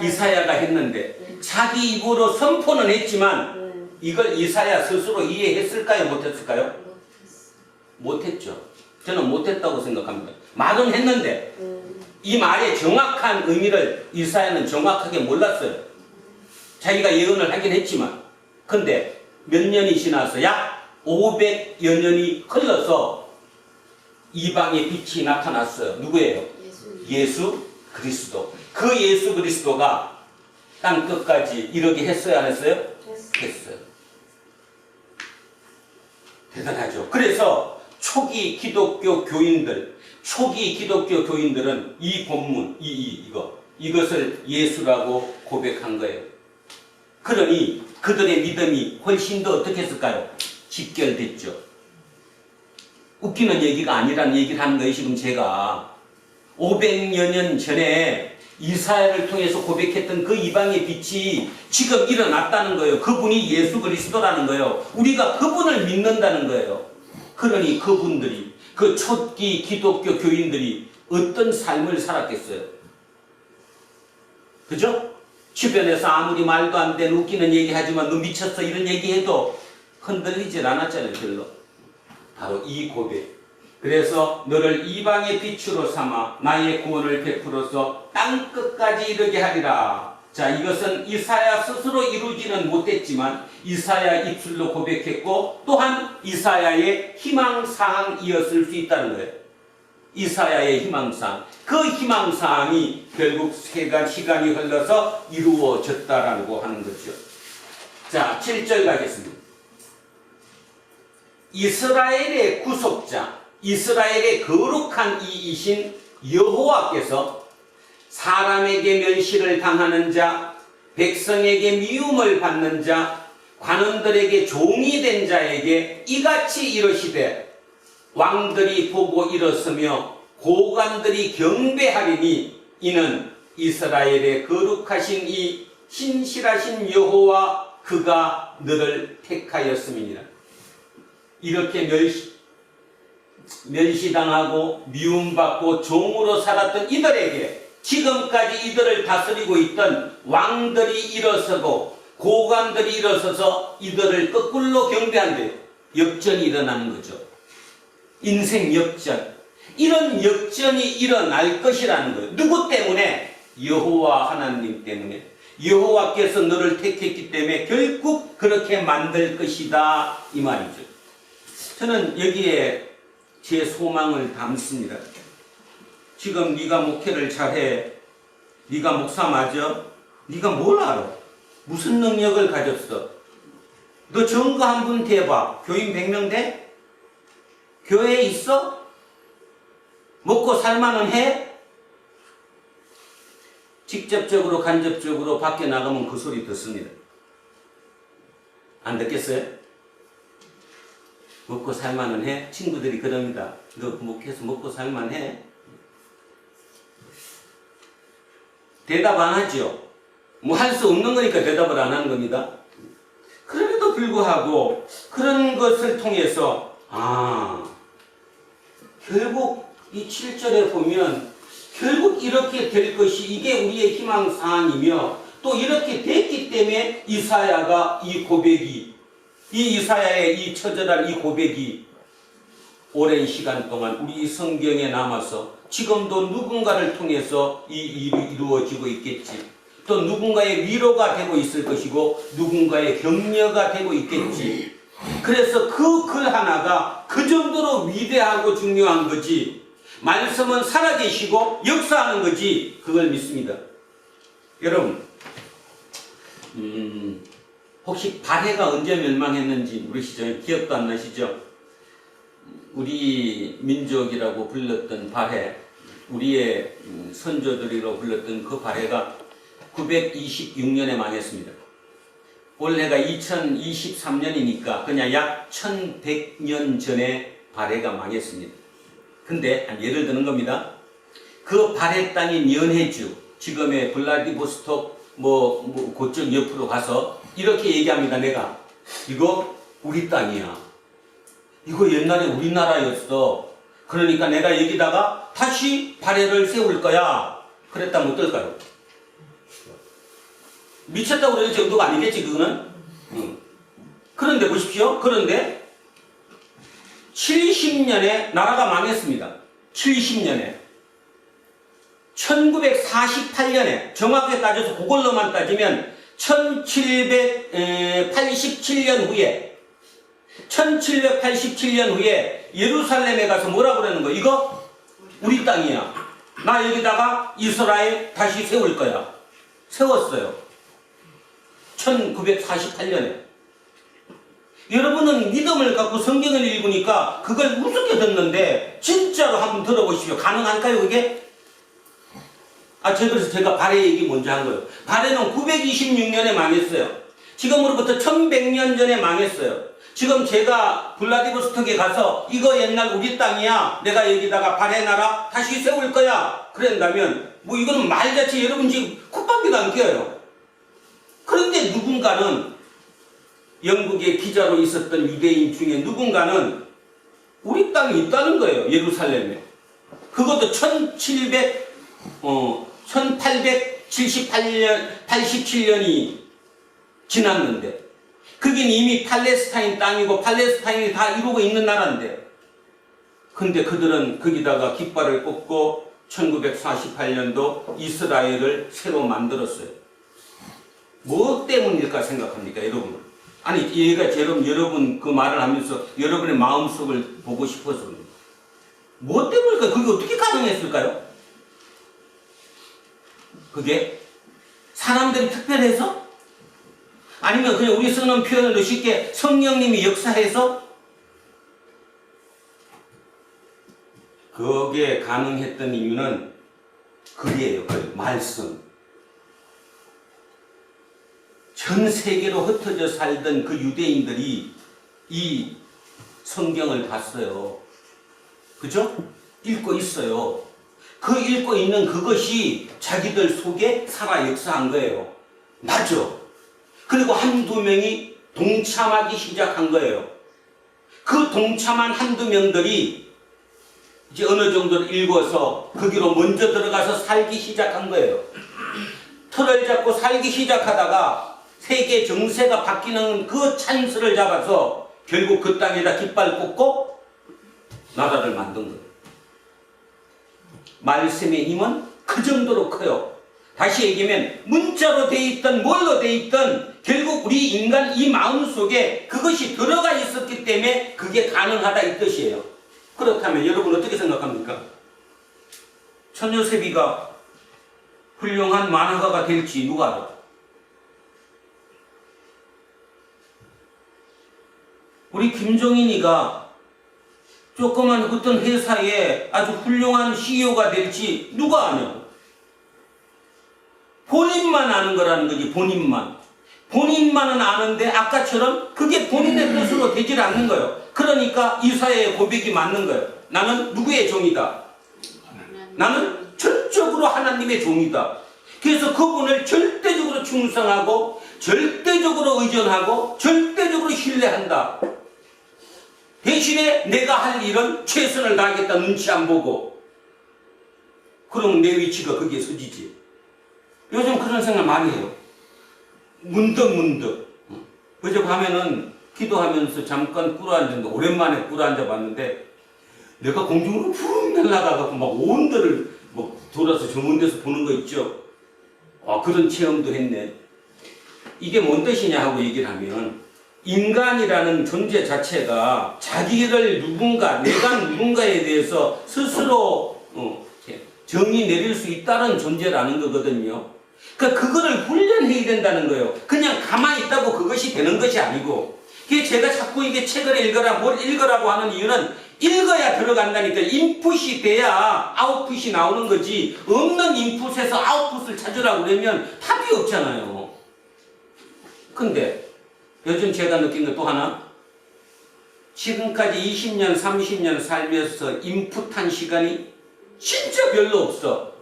이사야가 했는데 자기 입으로 선포는 했지만 이걸 이사야 스스로 이해했을까요? 못했을까요? 못했죠. 저는 못했다고 생각합니다. 말은 했는데 이 말의 정확한 의미를 이사야는 정확하게 몰랐어요. 자기가 예언을 하긴 했지만 근데 몇 년이 지나서 약 500여 년이 흘러서 이방의 빛이 나타났어요. 누구예요? 예수 그리스도. 그 예수 그리스도가 땅 끝까지 이르게 했어요? 안 했어요? 했어요. 대단하죠. 그래서 초기 기독교 교인들은 이 본문, 이것을 예수라고 고백한 거예요. 그러니 그들의 믿음이 훨씬 더 어떻게 했을까요? 직결됐죠. 웃기는 얘기가 아니라는 얘기를 하는 거예요. 지금 제가 500여 년 전에 이사야를 통해서 고백했던 그 이방의 빛이 지금 일어났다는 거예요. 그분이 예수 그리스도라는 거예요. 우리가 그분을 믿는다는 거예요. 그러니 그분들이, 그 초기 기독교 교인들이 어떤 삶을 살았겠어요? 그죠? 주변에서 아무리 말도 안 되는 웃기는 얘기하지만 너 미쳤어 이런 얘기해도 흔들리질 않았잖아요. 별로. 바로 이 고백. 그래서 너를 이방의 빛으로 삼아 나의 구원을 베풀어서 땅 끝까지 이르게 하리라. 자, 이것은 이사야 스스로 이루지는 못했지만 이사야 입술로 고백했고 또한 이사야의 희망사항이었을 수 있다는 거예요. 이사야의 희망사항. 그 희망사항이 결국 시간이 흘러서 이루어졌다라고 하는 거죠. 자, 7절 가겠습니다. 이스라엘의 구속자, 이스라엘의 거룩한 이이신 여호와께서 사람에게 멸시를 당하는 자, 백성에게 미움을 받는 자, 관원들에게 종이 된 자에게 이같이 이르시되 왕들이 보고 일었으며 고관들이 경배하리니 이는 이스라엘의 거룩하신 이 신실하신 여호와 그가 너를 택하였음이니라. 이렇게 멸시당하고 미움받고 종으로 살았던 이들에게 지금까지 이들을 다스리고 있던 왕들이 일어서고 고관들이 일어서서 이들을 거꾸로 경배한대요. 역전이 일어나는 거죠. 인생 역전. 이런 역전이 일어날 것이라는 거예요. 누구 때문에? 여호와 하나님 때문에. 여호와께서 너를 택했기 때문에 결국 그렇게 만들 것이다 이 말이죠. 저는 여기에 제 소망을 담습니다. 지금 네가 목회를 잘해. 네가 목사 맞아? 네가 뭘 알아? 무슨 능력을 가졌어? 너 증거 한 분 대봐. 교인 100명 돼? 교회에 있어? 먹고 살만은 해? 직접적으로 간접적으로 밖에 나가면 그 소리 듣습니다. 안 듣겠어요? 먹고 살만은 해? 친구들이 그럽니다. 너 목회에서 먹고 살만해? 대답 안 하죠. 뭐 할 수 없는 거니까 대답을 안 하는 겁니다. 그럼에도 불구하고 그런 것을 통해서 결국 이 7절에 보면 결국 이렇게 될 것이 이게 우리의 희망사항이며 또 이렇게 됐기 때문에 이사야가 이 고백이 이 이사야의 이 처절한 이 고백이 오랜 시간 동안 우리 성경에 남아서 지금도 누군가를 통해서 이 일이 이루어지고 있겠지. 또 누군가의 위로가 되고 있을 것이고 누군가의 격려가 되고 있겠지. 그래서 그 글 하나가 그 정도로 위대하고 중요한 거지. 말씀은 살아계시고 역사하는 거지. 그걸 믿습니다. 여러분 혹시 발해가 언제 멸망했는지 모르시죠? 기억도 안 나시죠? 우리 민족이라고 불렀던 발해, 우리의 선조들이라고 불렀던 그 발해가 926년에 망했습니다. 올해가 2023년이니까 그냥 약 1100년 전에 발해가 망했습니다. 근데 예를 드는 겁니다. 그 발해 땅인 연해주, 지금의 블라디보스톡 그쪽 옆으로 가서 이렇게 얘기합니다. 내가 이거 우리 땅이야. 이거 옛날에 우리나라였어. 그러니까 내가 여기다가 다시 발해를 세울 거야. 그랬다면 어떨까요? 미쳤다고 그럴 정도가 아니겠지 그거는? 그런데 보십시오. 그런데 70년에 나라가 망했습니다. 70년에 1948년에 정확하게 따져서 그걸로만 따지면 1787년 후에 예루살렘에 가서 뭐라고 그러는 거야? 이거 우리 땅이야. 나 여기다가 이스라엘 다시 세울 거야. 세웠어요. 1948년에. 여러분은 믿음을 갖고 성경을 읽으니까 그걸 우습게 듣는데 진짜로 한번 들어보십시오. 가능할까요 그게? 그래서 제가 발해 얘기 먼저 한 거예요. 발해는 926년에 망했어요. 지금으로부터 1100년 전에 망했어요. 지금 제가 블라디보스톡에 가서 이거 옛날 우리 땅이야. 내가 여기다가 발해 나라 다시 세울 거야. 그런다면 이거는 말 자체 여러분 지금 콧방귀도 안 껴요. 그런데 누군가는 영국의 기자로 있었던 유대인 중에 누군가는 우리 땅이 있다는 거예요. 예루살렘에. 그것도 1877년이 지났는데 그긴 이미 팔레스타인 땅이고 팔레스타인이 다 이루고 있는 나라인데 근데 그들은 거기다가 깃발을 꽂고 1948년도 이스라엘을 새로 만들었어요. 뭐 때문일까 생각합니까 여러분? 얘가 여러분 그 말을 하면서 여러분의 마음속을 보고 싶어서 그럽니다. 뭐 때문일까? 그게 어떻게 가능했을까요? 그게 사람들이 특별해서? 아니면 그냥 우리 쓰는 표현으로 쉽게 성령님이 역사해서? 그게 가능했던 이유는 그게요. 그 말씀. 전 세계로 흩어져 살던 그 유대인들이 이 성경을 봤어요. 그죠? 읽고 있어요. 그 읽고 있는 그것이 자기들 속에 살아 역사한 거예요. 맞아. 그리고 한두 명이 동참하기 시작한 거예요. 그 동참한 한두 명들이 이제 어느 정도 읽어서 거기로 먼저 들어가서 살기 시작한 거예요. 틀을 잡고 살기 시작하다가 세계 정세가 바뀌는 그 찬스를 잡아서 결국 그 땅에다 깃발 꽂고 나라를 만든 거예요. 말씀의 힘은 그 정도로 커요. 다시 얘기하면 문자로 돼 있던 뭘로 돼 있던 결국 우리 인간 이 마음속에 그것이 들어가 있었기 때문에 그게 가능하다 이 뜻이에요. 그렇다면 여러분 어떻게 생각합니까? 천요셉이가 훌륭한 만화가가 될지 누가 알아? 우리 김종인이가 조그만 어떤 회사에 아주 훌륭한 CEO가 될지 누가 아냐? 본인만 아는 거라는 거지. 본인만은 아는데 아까처럼 그게 본인의 뜻으로 되질 않는 거예요. 그러니까 이사야의 고백이 맞는 거예요. 나는 누구의 종이다? 나는 전적으로 하나님의 종이다. 그래서 그분을 절대적으로 충성하고 절대적으로 의존하고 절대적으로 신뢰한다. 대신에 내가 할 일은 최선을 다하겠다 눈치 안 보고. 그러면 내 위치가 거기에 서지지. 요즘 그런 생각 많이 해요. 문득. 어제 밤에는 기도하면서 잠깐 꿇어앉았는데, 오랜만에 꿇어앉아 봤는데, 내가 공중으로 푹 날아가고 막 온 데를 막 돌아서 저 먼 데서 보는 거 있죠. 그런 체험도 했네. 이게 뭔 뜻이냐 하고 얘기를 하면, 인간이라는 존재 자체가 자기를 내가 누군가에 대해서 스스로 정의 내릴 수 있다는 존재라는 거거든요. 그러니까 그거를 훈련해야 된다는 거예요. 그냥 가만히 있다고 그것이 되는 것이 아니고. 그게 제가 자꾸 이게 책을 읽어라, 뭘 읽으라고 하는 이유는 읽어야 들어간다니까. 인풋이 돼야 아웃풋이 나오는 거지. 없는 인풋에서 아웃풋을 찾으라고 그러면 답이 없잖아요. 근데 요즘 제가 느낀 것 또 하나, 지금까지 20년, 30년 살면서 인풋한 시간이 진짜 별로 없어.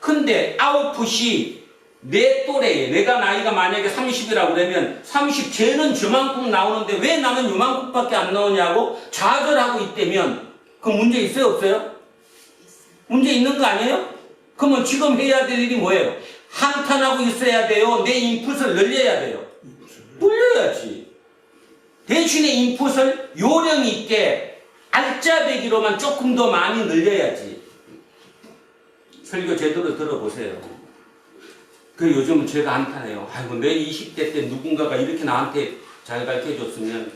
근데 아웃풋이 내 또래에, 내가 나이가 만약에 30이라고 그러면 30 쟤는 저만큼 나오는데 왜 나는 요만큼밖에 안 나오냐고 좌절하고 있다면 그 문제 있어요, 없어요? 문제 있는 거 아니에요? 그러면 지금 해야 될 일이 뭐예요? 한탄하고 있어야 돼요? 내 인풋을 늘려야 돼요? 늘려야지. 대신에 인풋을 요령 있게 알짜배기로만 조금 더 많이 늘려야지. 설교 제대로 들어보세요. 그 요즘은 제가 한탄해요. 아이고, 내 20대 때 누군가가 이렇게 나한테 잘 가르쳐줬으면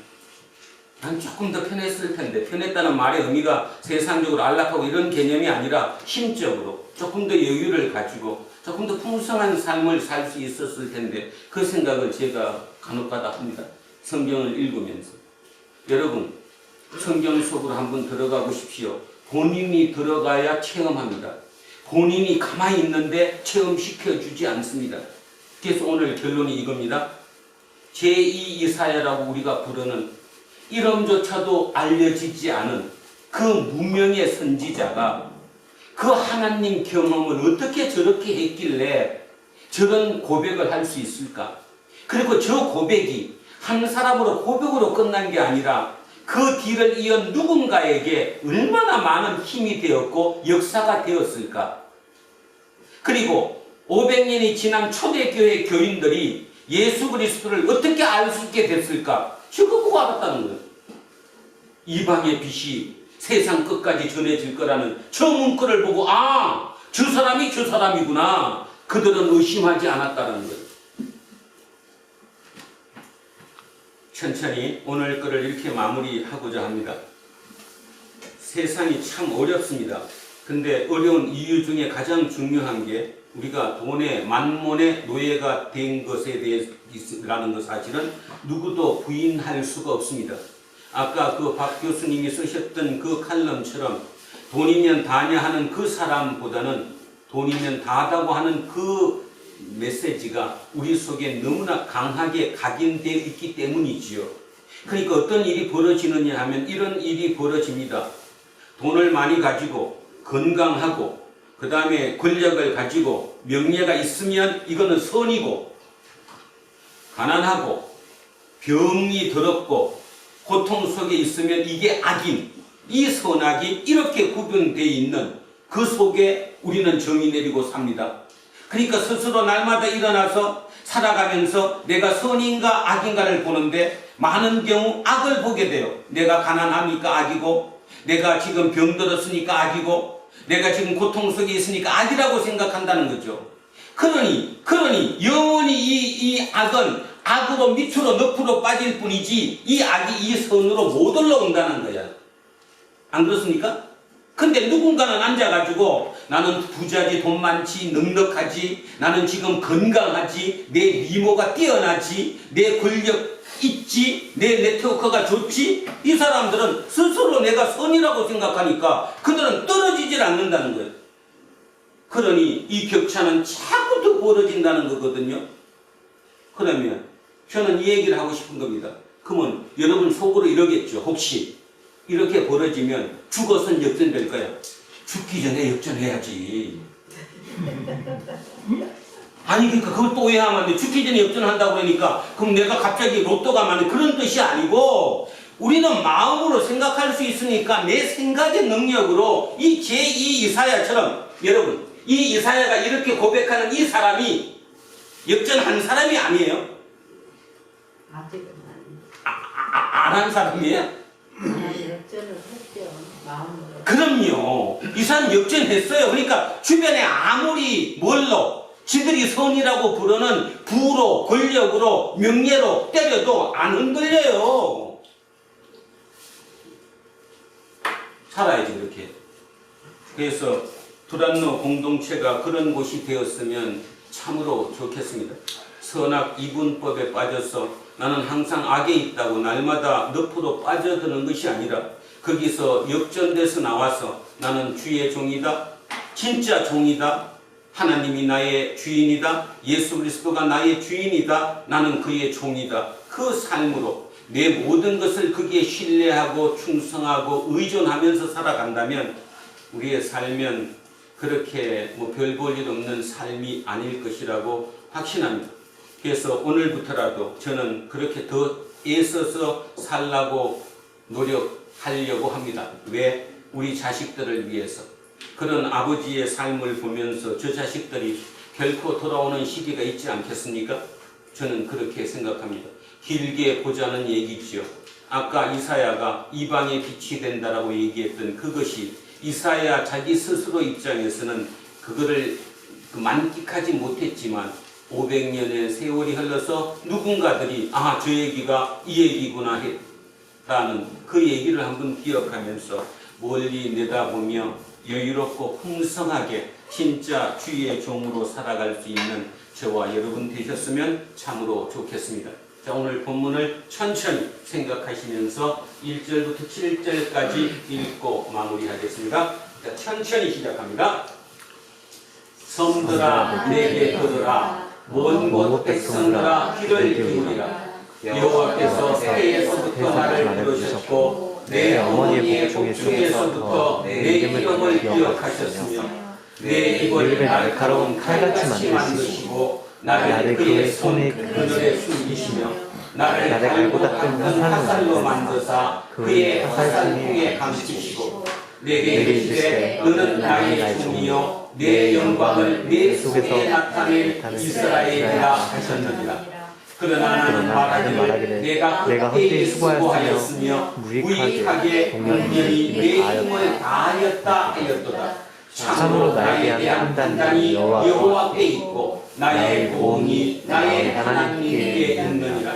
난 조금 더 편했을 텐데. 편했다는 말의 의미가 세상적으로 안락하고 이런 개념이 아니라 심적으로 조금 더 여유를 가지고 조금 더 풍성한 삶을 살 수 있었을 텐데, 그 생각을 제가 간혹가다 합니다. 성경을 읽으면서. 여러분, 성경 속으로 한번 들어가 보십시오. 본인이 들어가야 체험합니다. 본인이 가만히 있는데 체험시켜주지 않습니다. 그래서 오늘 결론이 이겁니다. 제2 이사야라고 우리가 부르는 이름조차도 알려지지 않은 그 무명의 선지자가 그 하나님 경험을 어떻게 저렇게 했길래 저런 고백을 할 수 있을까? 그리고 저 고백이 한 사람으로 고백으로 끝난 게 아니라 그 뒤를 이은 누군가에게 얼마나 많은 힘이 되었고 역사가 되었을까? 그리고 500년이 지난 초대교회 교인들이 예수 그리스도를 어떻게 알 수 있게 됐을까? 저거 보고 알았다는 거예요. 이방의 빛이 세상 끝까지 전해질 거라는 저 문구를 보고 저 사람이 저 사람이구나. 그들은 의심하지 않았다는 거예요. 천천히 오늘 거를 이렇게 마무리하고자 합니다. 세상이 참 어렵습니다. 근데 어려운 이유 중에 가장 중요한 게 우리가 돈의 만몬의 노예가 된 것에 대해서라는 것 사실은 누구도 부인할 수가 없습니다. 아까 그 박 교수님이 쓰셨던 그 칼럼처럼 돈이면 다냐 하는 그 사람보다는 돈이면 다하다고 하는 그 메시지가 우리 속에 너무나 강하게 각인되어 있기 때문이지요. 그러니까 어떤 일이 벌어지느냐 하면 이런 일이 벌어집니다. 돈을 많이 가지고 건강하고 그 다음에 권력을 가지고 명예가 있으면 이거는 선이고, 가난하고 병이 더럽고 고통 속에 있으면 이게 악인, 이 선악이 이렇게 구분되어 있는 그 속에 우리는 정의 내리고 삽니다. 그러니까 스스로 날마다 일어나서 살아가면서 내가 선인가 악인가를 보는데 많은 경우 악을 보게 돼요. 내가 가난하니까 악이고, 내가 지금 병들었으니까 악이고, 내가 지금 고통 속에 있으니까 악이라고 생각한다는 거죠. 그러니 영원히 이 악은 악으로 밑으로 늪으로 빠질 뿐이지 이 악이 이 선으로 못 올라온다는 거야. 안 그렇습니까? 근데 누군가는 앉아가지고 나는 부자지, 돈 많지, 넉넉하지, 나는 지금 건강하지, 내 미모가 뛰어나지, 내 권력 있지, 내 네트워크가 좋지. 이 사람들은 스스로 내가 선이라고 생각하니까 그들은 떨어지질 않는다는 거예요. 그러니 이 격차는 자꾸 더 벌어진다는 거거든요. 그러면 저는 이 얘기를 하고 싶은 겁니다. 그러면 여러분 속으로 이러겠죠. 혹시 이렇게 벌어지면 죽어선 역전될까요? 죽기 전에 역전해야지. 아니 그러니까 그걸 또 오해하면 안 돼. 죽기 전에 역전한다고 그러니까 그럼 내가 갑자기 로또가 많은 그런 뜻이 아니고 우리는 마음으로 생각할 수 있으니까 내 생각의 능력으로 이 제2 이사야처럼 여러분 이 이사야가 이렇게 고백하는 이 사람이 역전한 사람이 아니에요. 아직은 안 한 사람이에요? 아니 역전을 했죠. 마음으로. 그럼요. 이 사람 역전했어요. 그러니까 주변에 아무리 뭘로 지들이 선이라고 부르는 부로 권력으로 명예로 때려도 안 흔들려요. 살아야지 그렇게. 그래서 두란노 공동체가 그런 곳이 되었으면 참으로 좋겠습니다. 선악 이분법에 빠져서 나는 항상 악에 있다고 날마다 늪으로 빠져드는 것이 아니라 거기서 역전돼서 나와서 나는 주의 종이다. 진짜 종이다. 하나님이 나의 주인이다. 예수 그리스도가 나의 주인이다. 나는 그의 종이다. 그 삶으로 내 모든 것을 거기에 신뢰하고 충성하고 의존하면서 살아간다면 우리의 삶은 그렇게 별 볼 일 없는 삶이 아닐 것이라고 확신합니다. 그래서 오늘부터라도 저는 그렇게 더 애써서 살라고 노력하려고 합니다. 왜? 우리 자식들을 위해서. 그런 아버지의 삶을 보면서 저 자식들이 결코 돌아오는 시기가 있지 않겠습니까? 저는 그렇게 생각합니다. 길게 보자는 얘기지요. 아까 이사야가 이방의 빛이 된다라고 얘기했던 그것이 이사야 자기 스스로 입장에서는 그거를 만끽하지 못했지만 500년의 세월이 흘러서 누군가들이 저 얘기가 이 얘기구나 했다는 그 얘기를 한번 기억하면서 멀리 내다보며 여유롭고 풍성하게 진짜 주의 종으로 살아갈 수 있는 저와 여러분 되셨으면 참으로 좋겠습니다. 자, 오늘 본문을 천천히 생각하시면서 1절부터 7절까지 읽고 마무리하겠습니다. 자, 천천히 시작합니다. 성들아 내게 들으라. 먼 곳 백성들아 귀를 기울이라. 여호와께서 새에서부터 나를 부르셨고 내 어머니의 복 중에서부터 내 이름을 기억하셨으며 내 입을 날카로운 칼같이 만드시고 나를 그의 손 그늘에 숨기시며 나를 갈고 닦은 화살로 만드사 그의 화살통에 감추시고 내게 이르시되 너는 나의 종이요 내 영광을 내 속에 나타낼 이스라엘이라 하셨느니라. 그러나 나는 말하기를 내가 헛되이 수고하였으며 무익하게 공연히 내 힘을 다하였다 하였도다. 참으로 나에 대한 판단이 여호와께 있고 나의 보응이 나의 하나님께 있느니라.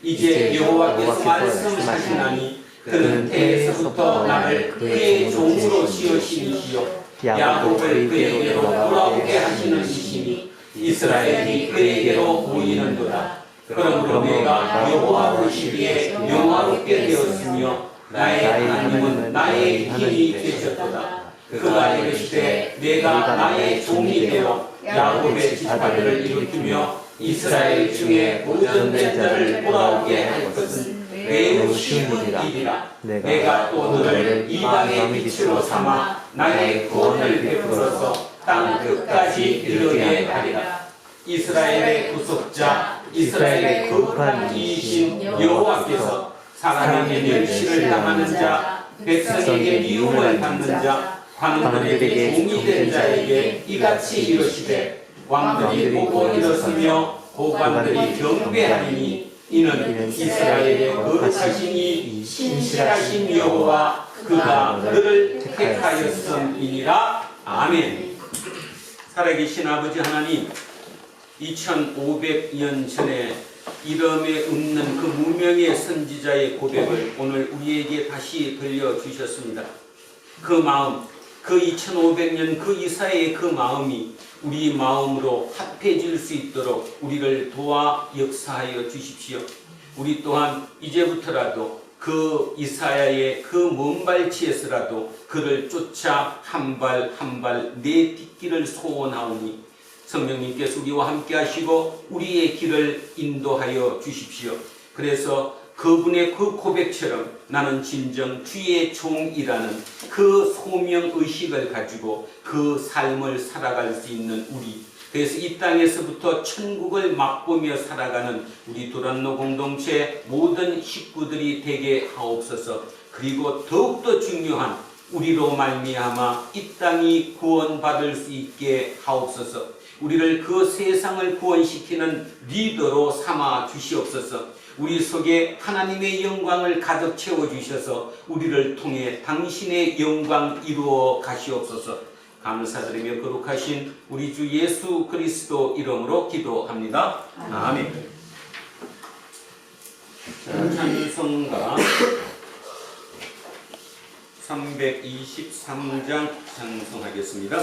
이제 여호와께서 말씀하시나니 그는 태에서부터 나를 그의 종으로 지으시니시요 야곱을 그에게로 돌아오게 하시는 이시니 이스라엘이 그에게로 모이는도다. 그러므로 내가 여호와 보시기에 영화롭게 되었으며 나의 하나님은 나의 힘이 되셨도다. 그가 이르시되 내가 나의 종이 되어 야곱의 지파들을 일으키며 이스라엘 중에 보존된 자를 돌아오게 할 것은 매우 쉬운 일이라. 내가 또 너를 이방의 빛으로 삼아 나의 구원을 베풀어서 땅 끝까지 이르게 하리라. 이스라엘의 구속자 이스라엘의 거룩한 이이신 여호와께서 사람에게 멸시를 당하는 자 백성에게 미움을 받는 자 관원들에게 종이 된 자에게 이같이 이르시되 왕들이 보고 일었으며 고관들이 경배하리니 이는 이스라엘의 거룩하시니 신실하신 여호와 그가 너를 택하였음이니라. 아멘. 살아계신 아버지 하나님, 2500년 전에 이름에 없는 그 무명의 선지자의 고백을 오늘 우리에게 다시 들려주셨습니다. 그 마음, 그 2500년 그 이사야의 그 마음이 우리 마음으로 합해질 수 있도록 우리를 도와 역사하여 주십시오. 우리 또한 이제부터라도 그 이사야의 그 먼 발치에서라도 그를 쫓아 한 발 한 발 내딛기를 소원하오니 성령님께서 우리와 함께 하시고 우리의 길을 인도하여 주십시오. 그래서 그분의 그 고백처럼 나는 진정 주의 종이라는 그 소명의식을 가지고 그 삶을 살아갈 수 있는 우리, 그래서 이 땅에서부터 천국을 맛보며 살아가는 우리 도란노 공동체 모든 식구들이 되게 하옵소서. 그리고 더욱더 중요한 우리로 말미암아 이 땅이 구원받을 수 있게 하옵소서. 우리를 그 세상을 구원시키는 리더로 삼아 주시옵소서. 우리 속에 하나님의 영광을 가득 채워주셔서 우리를 통해 당신의 영광 이루어 가시옵소서. 감사드리며 거룩하신 우리 주 예수 그리스도 이름으로 기도합니다. 아멘. 찬송가 323장 찬송하겠습니다.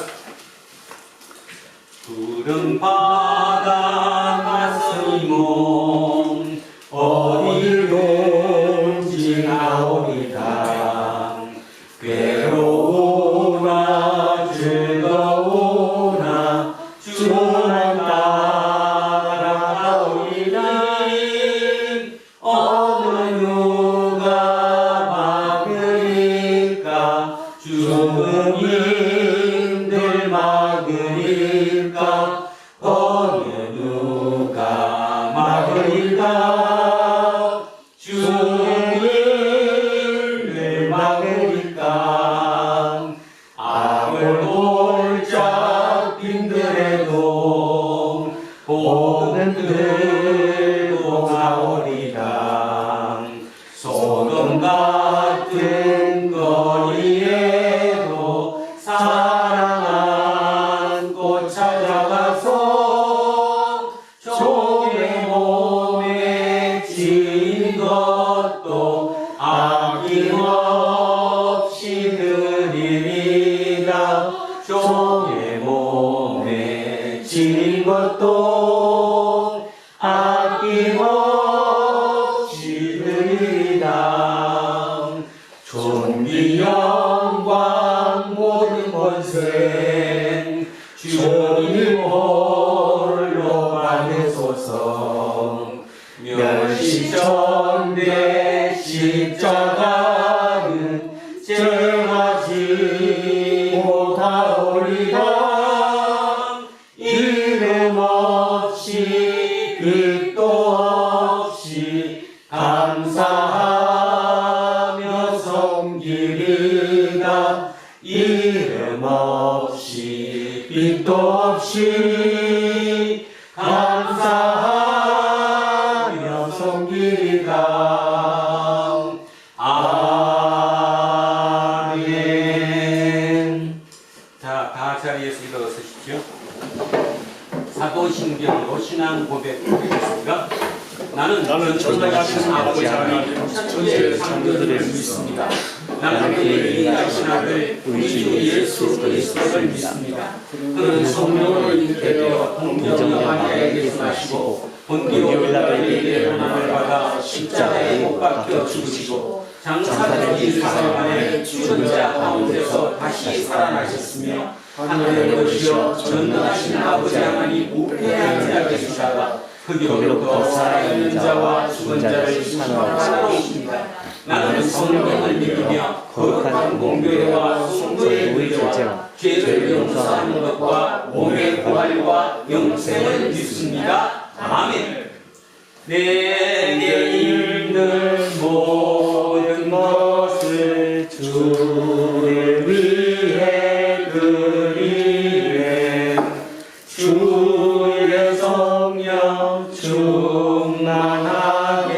푸른 바다 가슴이 몸 어디론지 나오리다. 괴로우나 즐거우나 주만 따라오리니 어느 누가 막으리까. 주님들 막으리까. 어느 누가 막으리까. 주님들 막으리까. 악을 골짝 빈들에도 복음 들고 나오리라. 소돔 같은 거리에도 사랑 안고 찾아가서 종의 몸에 지인 것도 아낌없이 드리리라. 종의 몸에 지인 것도 아낌없이 드리리라. 존귀 영광 모든 권세 주님 홀로 받으소서. 멸시전대 십자가는 쟁하지 못하오리라. 이름 없이 빛도 없이 감사하며 섬기리라. 이름 없이 빛도 없이 감사하며 섬기리라. 아멘. 자, 다 자리에서 일어서십시오. 사도신경으로 신앙 고백하겠습니다. 나는 전능하신 아버지 하나님 천지의 창조들을 믿습니다. 나는 그의 인하신 아들 우리 주 예수 그리스도를 믿습니다. 그는 성령으로 잉태되어 동정녀마리아에게 태어나시고 본디오 빌라도에게 고난을 받아 십자가에 못 박혀 죽으시고 장사된 일 사흘 만에 죽은 자 가운데서 다시 살아나셨으며 하늘에 오르시어 전능하신 아버지 하나님 우편에 앉아 계시다가 거기로부터 살아있는 자와 죽은 자를 심판하러 오십니다. 나는 성령을 믿으며 거룩한 공교회와 성도의 의제와 죄를 용서하는 것과 몸의 부활과 영생을 믿습니다. 아멘. 내게 있는 모든 것을 주를 위해 드리네. 주의 성령 충만하게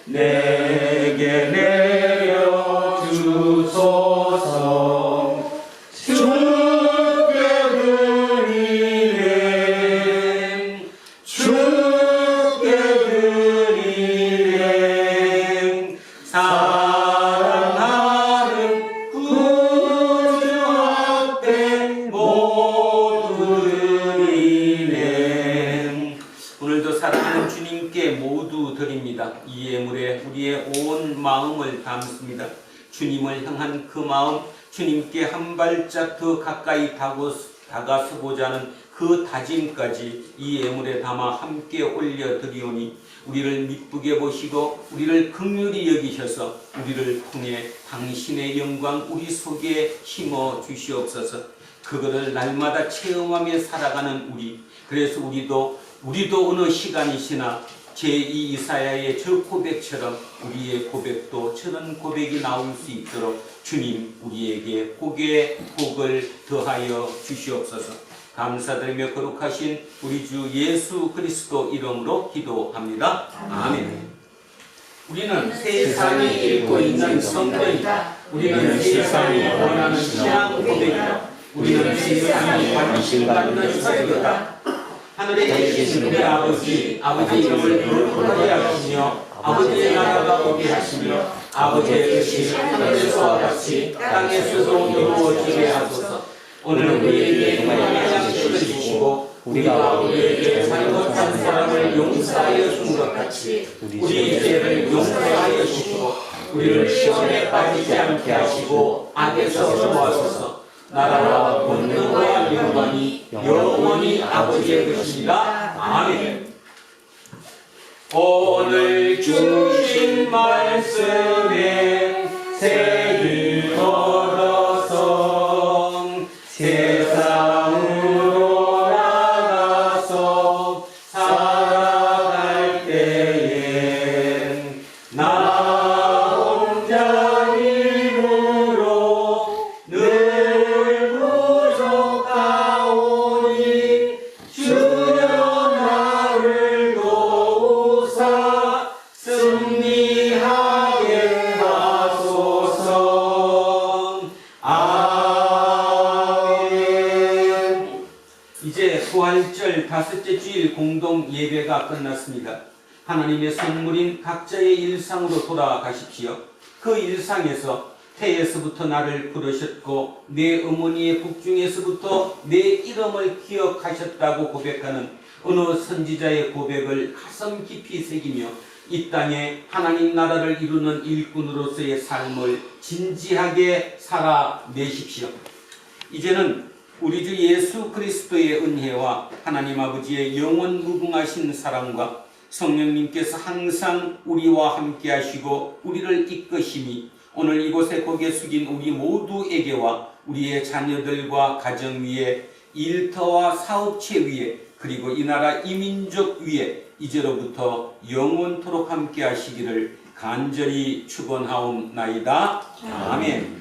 내게 내려 주소서. 주께 드리네. 주께 드리네. 사랑하는 구주 앞에 모두 드리네. 오늘도 사랑하는 주님께 모두 드립니다. 이 예물에 우리의 온 마음을 담습니다. 주님을 향한 그 마음, 주님께 한 발짝 더 가까이 다가서고자 하는 그 다짐까지 이 예물에 담아 함께 올려드리오니 우리를 미쁘게 보시고 우리를 긍휼히 여기셔서 우리를 통해 당신의 영광 우리 속에 심어 주시옵소서. 그거를 날마다 체험하며 살아가는 우리. 그래서 우리도 어느 시간이시나 제2 이사야의 저 고백처럼 우리의 고백도 저런 고백이 나올 수 있도록 주님 우리에게 복에 복을 더하여 주시옵소서. 감사드리며 거룩하신 우리 주 예수 그리스도 이름으로 기도합니다. 아멘. 우리는 세상이 읽고 있는 성경이다. 우리는 세상이 원하는 신앙 고백이다. 우리는 세상이 관심받는 사역이다. 하늘에 계신 우리 아버지 이름을 거룩하게 하시며 아버지의 나라가 오게 하시며 아버지의 뜻이 하늘에서와 같이 땅에서도 이루어지게 하소서. 오늘 우리에게 영원한 양식을 주시고 우리가 우리에게 잘못한 사람을 용서하여 준 것 같이 우리 죄를 용서하여 주시고 우리를 시험에 빠지지 않게 하시고 악에서 구하소서. 나라와 권능과 영광이 영원히 아버지의 것입니다. 아멘. 오늘 주신 말씀에 새길 걸어서 세상으로 나가서 살아갈 때엔 나 혼자 힘으로 늘 부족하오니 주여 나를 도우사 승리하게 하소서. 아멘. 이제 부활절 다섯째 주일 공동 예배가 끝났습니다. 하나님의 선물인 각자의 일상으로 돌아가십시오. 그 일상에서 태에서부터 나를 부르셨고 내 어머니의 북중에서부터 내 이름을 기억하셨다고 고백하는 어느 선지자의 고백을 가슴 깊이 새기며 이 땅에 하나님 나라를 이루는 일꾼으로서의 삶을 진지하게 살아내십시오. 이제는 우리 주 예수 그리스도의 은혜와 하나님 아버지의 영원 무궁하신 사랑과 성령님께서 항상 우리와 함께 하시고 우리를 이끄심이 오늘 이곳에 고개 숙인 우리 모두에게와 우리의 자녀들과 가정 위에 일터와 사업체 위에 그리고 이 나라 이민족 위에 이제로부터 영원토록 함께 하시기를 간절히 축원하옵나이다. 아멘.